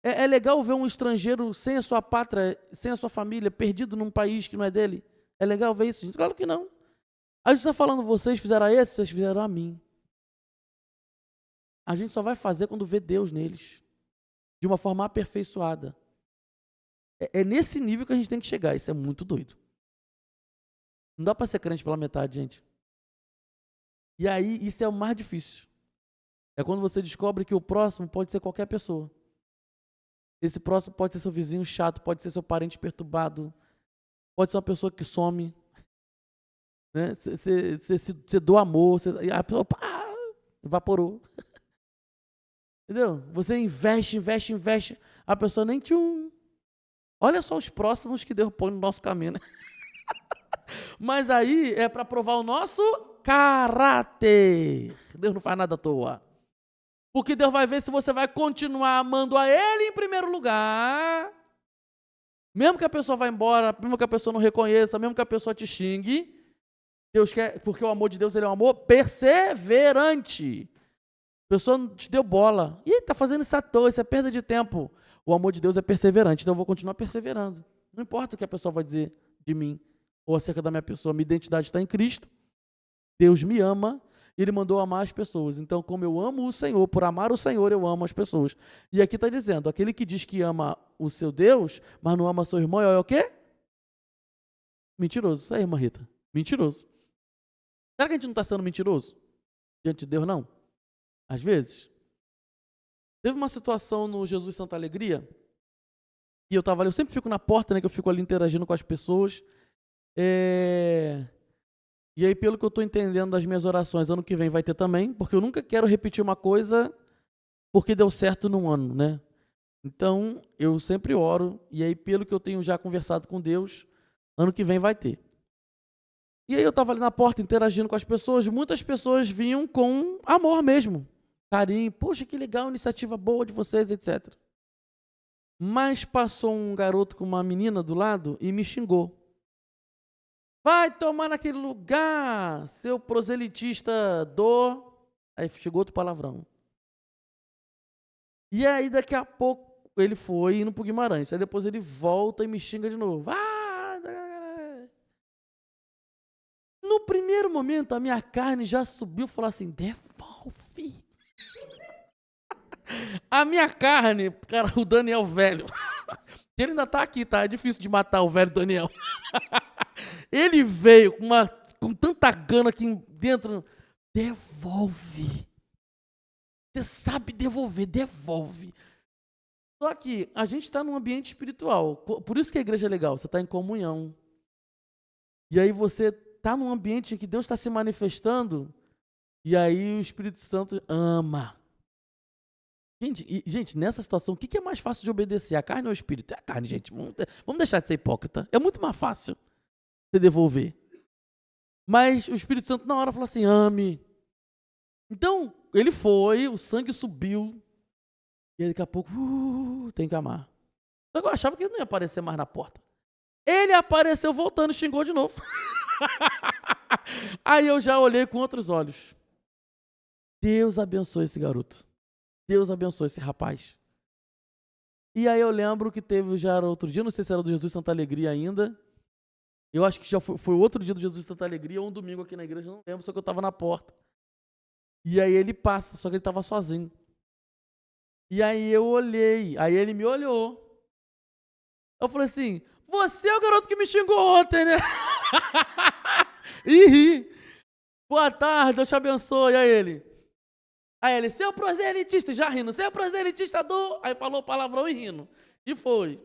Speaker 1: É legal ver um estrangeiro sem a sua pátria, sem a sua família, perdido num país que não é dele. É legal ver isso, gente? Claro que não. A gente está falando, vocês fizeram a esse, vocês fizeram a mim. A gente só vai fazer quando vê Deus neles. De uma forma aperfeiçoada. É nesse nível que a gente tem que chegar. Isso é muito doido. Não dá para ser crente pela metade, gente. E aí, isso é o mais difícil. É quando você descobre que o próximo pode ser qualquer pessoa. Esse próximo pode ser seu vizinho chato, pode ser seu parente perturbado, pode ser uma pessoa que some. Né? Você doa amor, a pessoa evaporou. Entendeu? Você investe, a pessoa nem tchum. Olha só os próximos que Deus põe no nosso caminho, né? Mas aí é para provar o nosso caráter. Deus não faz nada à toa. Porque Deus vai ver se você vai continuar amando a Ele em primeiro lugar. Mesmo que a pessoa vá embora, mesmo que a pessoa não reconheça, mesmo que a pessoa te xingue. Deus quer, porque o amor de Deus ele é um amor perseverante. A pessoa não te deu bola. Ih, tá fazendo isso à toa, isso é perda de tempo. O amor de Deus é perseverante, então eu vou continuar perseverando. Não importa o que a pessoa vai dizer de mim ou acerca da minha pessoa, minha identidade está em Cristo. Deus me ama, Ele mandou amar as pessoas. Então, como eu amo o Senhor, por amar o Senhor, eu amo as pessoas. E aqui está dizendo, aquele que diz que ama o seu Deus, mas não ama seu irmão, é o quê? Mentiroso. Isso aí, irmã Rita. Mentiroso. Será que a gente não está sendo mentiroso diante de Deus, não? Às vezes. Teve uma situação no Jesus Santa Alegria, e eu estava ali, eu sempre fico na porta, né, que eu fico ali interagindo com as pessoas. E aí, pelo que eu estou entendendo das minhas orações, ano que vem vai ter também, porque eu nunca quero repetir uma coisa porque deu certo num ano, né? Então, eu sempre oro, e aí, pelo que eu tenho já conversado com Deus, ano que vem vai ter. E aí eu estava ali na porta interagindo com as pessoas, muitas pessoas vinham com amor mesmo, carinho, poxa, que legal, iniciativa boa de vocês, etc. Mas passou um garoto com uma menina do lado e me xingou. Vai tomar naquele lugar, seu proselitista do... Aí chegou outro palavrão. E aí daqui a pouco ele foi indo pro Guimarães. Aí depois ele volta e me xinga de novo. No primeiro momento a minha carne já subiu e falou assim, devolve. A minha carne, cara, o Daniel velho, ele ainda tá aqui, tá? É difícil de matar o velho Daniel. Ele veio com tanta gana aqui dentro. Devolve. Você sabe devolver, devolve. Só que a gente está num ambiente espiritual. Por isso que a igreja é legal. Você está em comunhão. E aí você está num ambiente em que Deus está se manifestando. E aí o Espírito Santo ama. Gente, nessa situação, o que é mais fácil de obedecer? A carne ou o Espírito? É a carne, gente. Vamos deixar de ser hipócrita. É muito mais fácil você devolver. Mas o Espírito Santo na hora falou assim, ame. Então, ele foi, o sangue subiu. E aí, daqui a pouco, tem que amar. Só que eu achava que ele não ia aparecer mais na porta. Ele apareceu voltando e xingou de novo. Aí eu já olhei com outros olhos. Deus abençoe esse garoto. Deus abençoe esse rapaz. E aí eu lembro que teve já era outro dia, não sei se era do Jesus Santa Alegria ainda. Eu acho que já foi outro dia do Jesus Santa Alegria ou um domingo aqui na igreja, não lembro, só que eu tava na porta. E aí ele passa, só que ele tava sozinho. E aí eu olhei, aí ele me olhou. Eu falei assim, você é o garoto que me xingou ontem, né? E ri. Boa tarde, Deus te abençoe. Aí ele, seu proselitista, já rindo, seu proselitista do... Aí falou palavrão e rindo. E foi.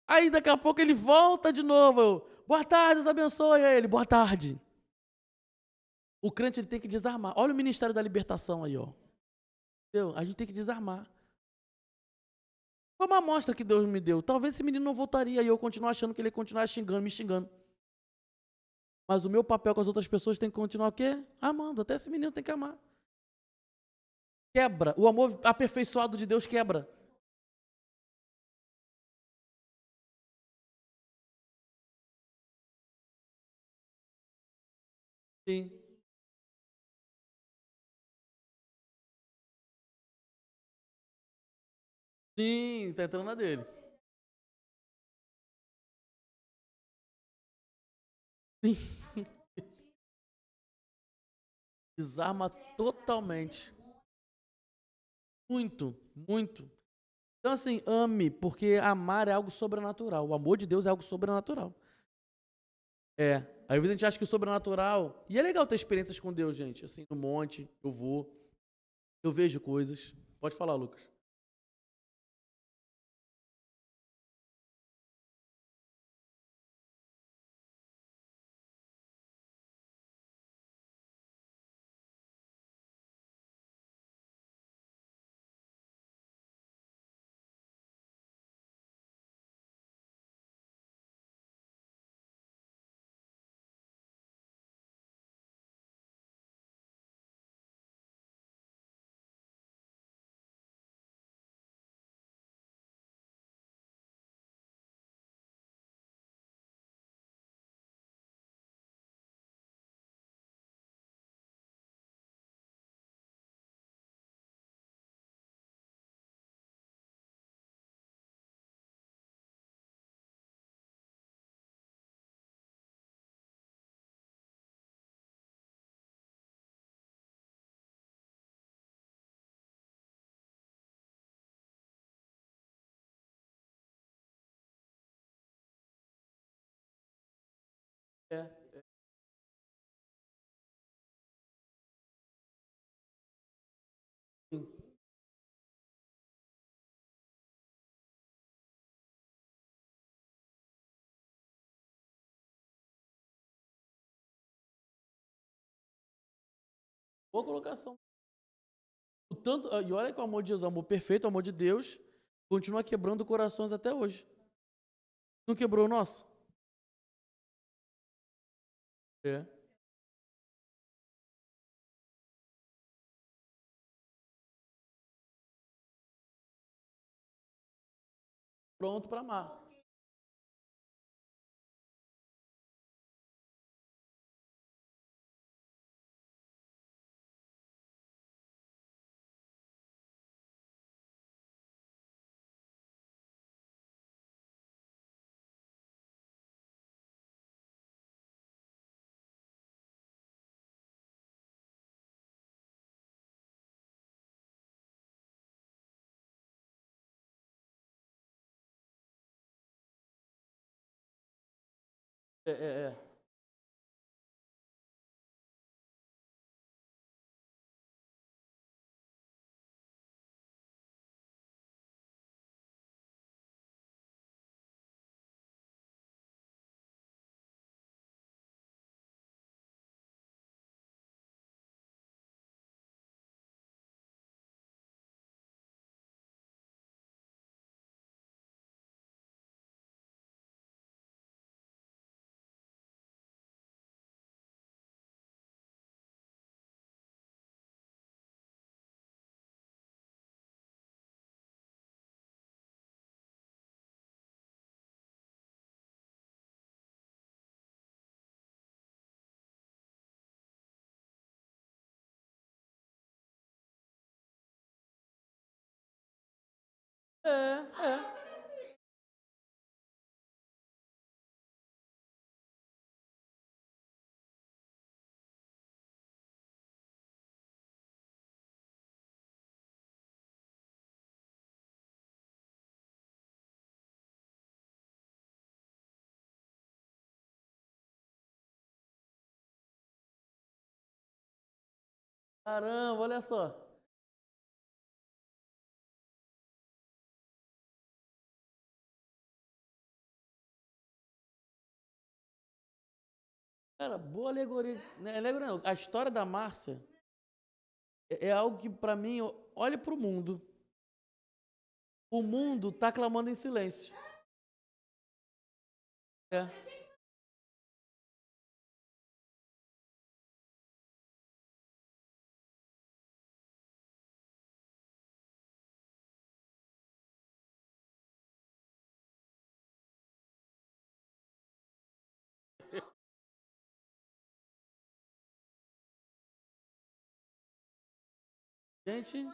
Speaker 1: Aí daqui a pouco ele volta de novo. Boa tarde, Deus abençoe. Aí ele, boa tarde. O crente ele tem que desarmar. Olha o Ministério da Libertação aí, ó. Entendeu? A gente tem que desarmar. Foi uma amostra que Deus me deu. Talvez esse menino não voltaria e eu continuar achando que ele ia continuar xingando, me xingando. Mas o meu papel com as outras pessoas tem que continuar o quê? Amando. Até esse menino tem que amar. Quebra. O amor aperfeiçoado de Deus quebra. Sim. Sim, tá entrando na dele. Sim. Desarma totalmente. Muito, muito. Então, assim, ame, porque amar é algo sobrenatural. O amor de Deus é algo sobrenatural. É. Às vezes a gente acha que o sobrenatural. E é legal ter experiências com Deus, gente. Assim, no monte, eu vou, eu vejo coisas. Pode falar, Lucas. É. Sim. Boa colocação. O tanto, e olha que o amor de Deus, o amor perfeito, o amor de Deus, continua quebrando corações até hoje. Não quebrou o nosso? É. Pronto para amar. É. É. Caramba, olha só. Cara, boa alegoria. Né, alegoria não. A história da Márcia é algo que, pra mim, olha pro mundo. O mundo tá clamando em silêncio. É. Gente,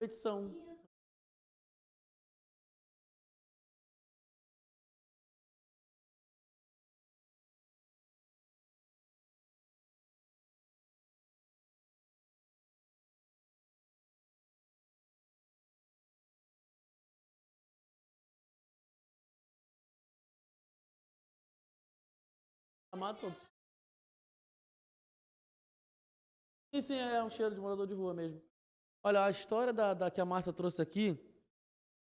Speaker 1: petição. Amar todos. Sim, sim, é um cheiro de morador de rua mesmo. Olha, a história que a Márcia trouxe aqui,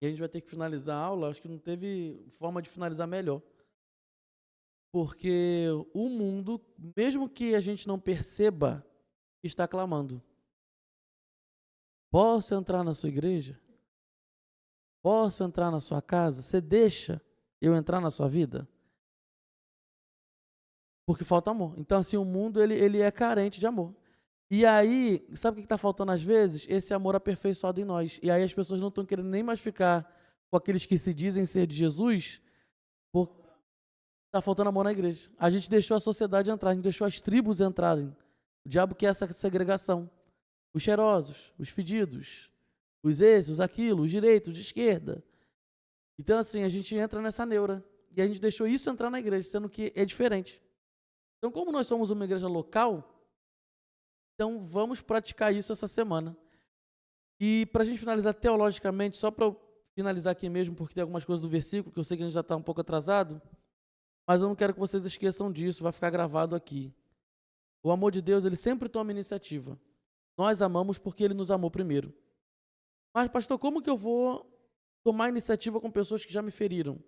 Speaker 1: e a gente vai ter que finalizar a aula, acho que não teve forma de finalizar melhor. Porque o mundo, mesmo que a gente não perceba, está clamando. Posso entrar na sua igreja? Posso entrar na sua casa? Você deixa eu entrar na sua vida? Porque falta amor. Então, assim, o mundo, ele é carente de amor. E aí, sabe o que está faltando às vezes? Esse amor aperfeiçoado em nós. E aí as pessoas não estão querendo nem mais ficar com aqueles que se dizem ser de Jesus, porque está faltando amor na igreja. A gente deixou a sociedade entrar, a gente deixou as tribos entrarem. O diabo quer essa segregação. Os cheirosos, os fedidos, os esses, os aquilo, os direitos, de esquerda. Então, assim, a gente entra nessa neura. E a gente deixou isso entrar na igreja, sendo que é diferente. Então, como nós somos uma igreja local, então vamos praticar isso essa semana. E para a gente finalizar teologicamente, só para eu finalizar aqui mesmo, porque tem algumas coisas do versículo, que eu sei que a gente já está um pouco atrasado, mas eu não quero que vocês esqueçam disso, vai ficar gravado aqui. O amor de Deus, ele sempre toma iniciativa. Nós amamos porque ele nos amou primeiro. Mas, pastor, como que eu vou tomar iniciativa com pessoas que já me feriram?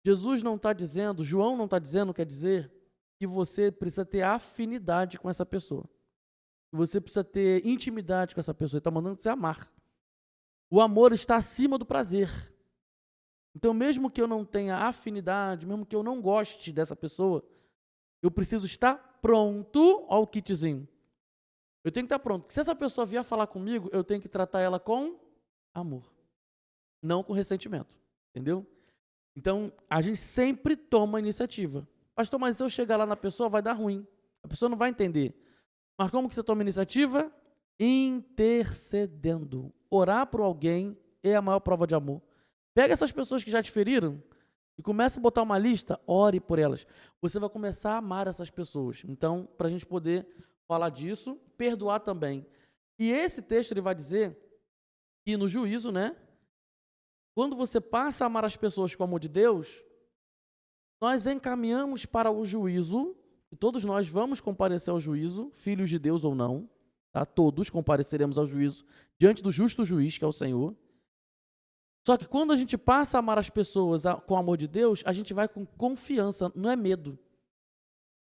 Speaker 1: Jesus não está dizendo, João não está dizendo, quer dizer, que você precisa ter afinidade com essa pessoa. Que você precisa ter intimidade com essa pessoa. Ele está mandando você amar. O amor está acima do prazer. Então, mesmo que eu não tenha afinidade, mesmo que eu não goste dessa pessoa, eu preciso estar pronto ao kitzinho. Eu tenho que estar pronto. Porque se essa pessoa vier falar comigo, eu tenho que tratar ela com amor, não com ressentimento. Entendeu? Então, a gente sempre toma iniciativa. Pastor, mas se eu chegar lá na pessoa, vai dar ruim. A pessoa não vai entender. Mas como que você toma iniciativa? Intercedendo. Orar por alguém é a maior prova de amor. Pega essas pessoas que já te feriram e começa a botar uma lista, ore por elas. Você vai começar a amar essas pessoas. Então, para a gente poder falar disso, perdoar também. E esse texto ele vai dizer que no juízo, né, quando você passa a amar as pessoas com o amor de Deus, nós encaminhamos para o juízo, e todos nós vamos comparecer ao juízo, filhos de Deus ou não, tá? Todos compareceremos ao juízo diante do justo juiz, que é o Senhor. Só que quando a gente passa a amar as pessoas com o amor de Deus, a gente vai com confiança, não é medo.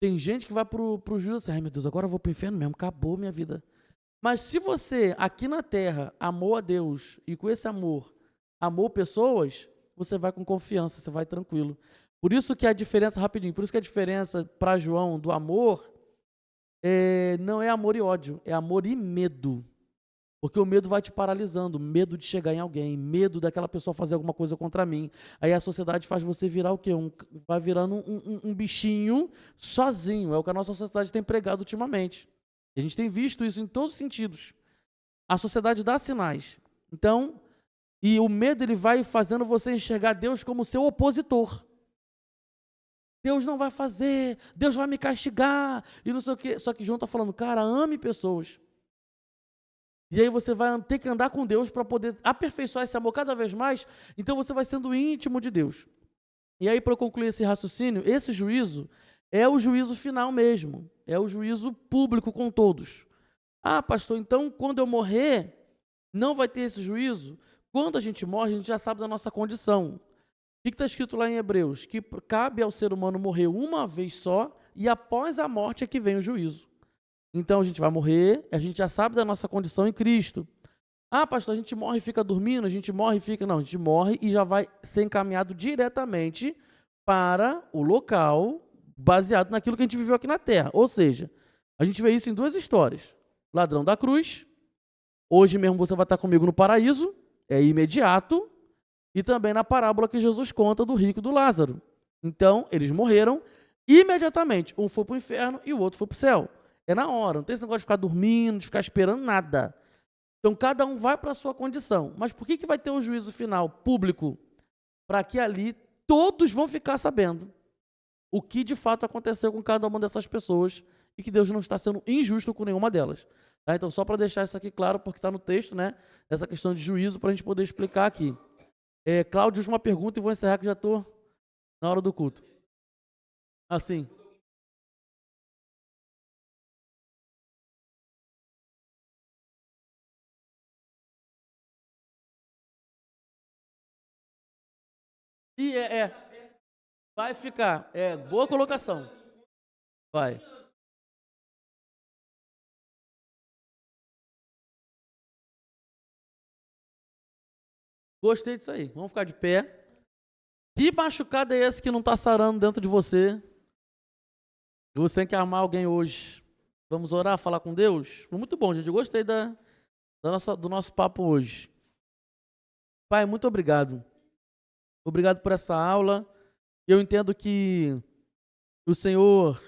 Speaker 1: Tem gente que vai pro juízo assim, ai meu Deus, agora eu vou pro inferno mesmo, acabou minha vida. Mas se você, aqui na terra, amou a Deus e com esse amor, amou pessoas, você vai com confiança, você vai tranquilo. Por isso que a diferença, rapidinho, por isso que a diferença para João do amor não é amor e ódio, é amor e medo. Porque o medo vai te paralisando, medo de chegar em alguém, medo daquela pessoa fazer alguma coisa contra mim. Aí a sociedade faz você virar o quê? Vai virando um bichinho sozinho. É o que a nossa sociedade tem pregado ultimamente. A gente tem visto isso em todos os sentidos. A sociedade dá sinais. Então, e o medo ele vai fazendo você enxergar Deus como seu opositor. Deus não vai fazer, Deus vai me castigar, e não sei o quê. Só que João está falando, cara, ame pessoas. E aí você vai ter que andar com Deus para poder aperfeiçoar esse amor cada vez mais, então você vai sendo íntimo de Deus. E aí, para concluir esse raciocínio, esse juízo é o juízo final mesmo, é o juízo público com todos. Ah, pastor, então quando eu morrer, não vai ter esse juízo? Quando a gente morre, a gente já sabe da nossa condição. O que está escrito lá em Hebreus? Que cabe ao ser humano morrer uma vez só e após a morte é que vem o juízo. Então a gente vai morrer, a gente já sabe da nossa condição em Cristo. Ah, pastor, a gente morre e fica dormindo, a gente morre e fica... Não, a gente morre e já vai ser encaminhado diretamente para o local baseado naquilo que a gente viveu aqui na Terra. Ou seja, a gente vê isso em duas histórias. Ladrão da cruz, hoje mesmo você vai estar comigo no paraíso, é imediato. E também na parábola que Jesus conta do rico e do Lázaro. Então, eles morreram imediatamente. Um foi para o inferno e o outro foi para o céu. É na hora, não tem esse negócio de ficar dormindo, de ficar esperando nada. Então, cada um vai para a sua condição. Mas por que vai ter o juízo final público? Para que ali todos vão ficar sabendo o que de fato aconteceu com cada uma dessas pessoas e que Deus não está sendo injusto com nenhuma delas. Tá? Então, só para deixar isso aqui claro, porque está no texto, né? Essa questão de juízo, para a gente poder explicar aqui. Cláudio, uma pergunta e vou encerrar que já estou na hora do culto. Assim. E vai ficar. Boa colocação. Vai. Gostei disso aí. Vamos ficar de pé. Que machucado é esse que não está sarando dentro de você? E você tem que amar alguém hoje. Vamos orar, falar com Deus? Foi muito bom, gente. Eu gostei do nosso papo hoje. Pai, muito obrigado. Obrigado por essa aula. Eu entendo que o Senhor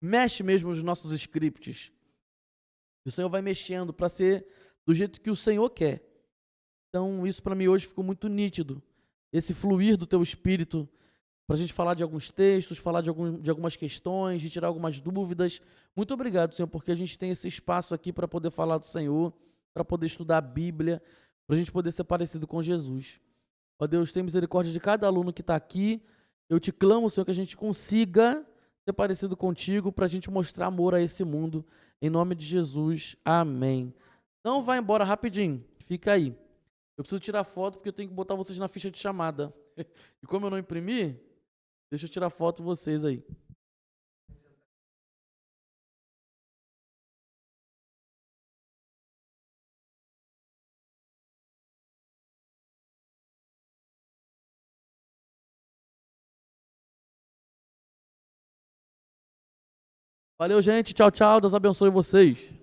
Speaker 1: mexe mesmo nos nossos scripts. O Senhor vai mexendo para ser do jeito que o Senhor quer. Então, isso para mim hoje ficou muito nítido. Esse fluir do teu espírito para a gente falar de alguns textos, falar de algumas questões, de tirar algumas dúvidas. Muito obrigado, Senhor, porque a gente tem esse espaço aqui para poder falar do Senhor, para poder estudar a Bíblia, para a gente poder ser parecido com Jesus. Ó Deus, tem misericórdia de cada aluno que está aqui. Eu te clamo, Senhor, que a gente consiga ser parecido contigo para a gente mostrar amor a esse mundo. Em nome de Jesus, amém. Não vai embora rapidinho, fica aí. Eu preciso tirar foto porque eu tenho que botar vocês na ficha de chamada. E como eu não imprimi, deixa eu tirar foto de vocês aí. Valeu, gente. Tchau, tchau. Deus abençoe vocês.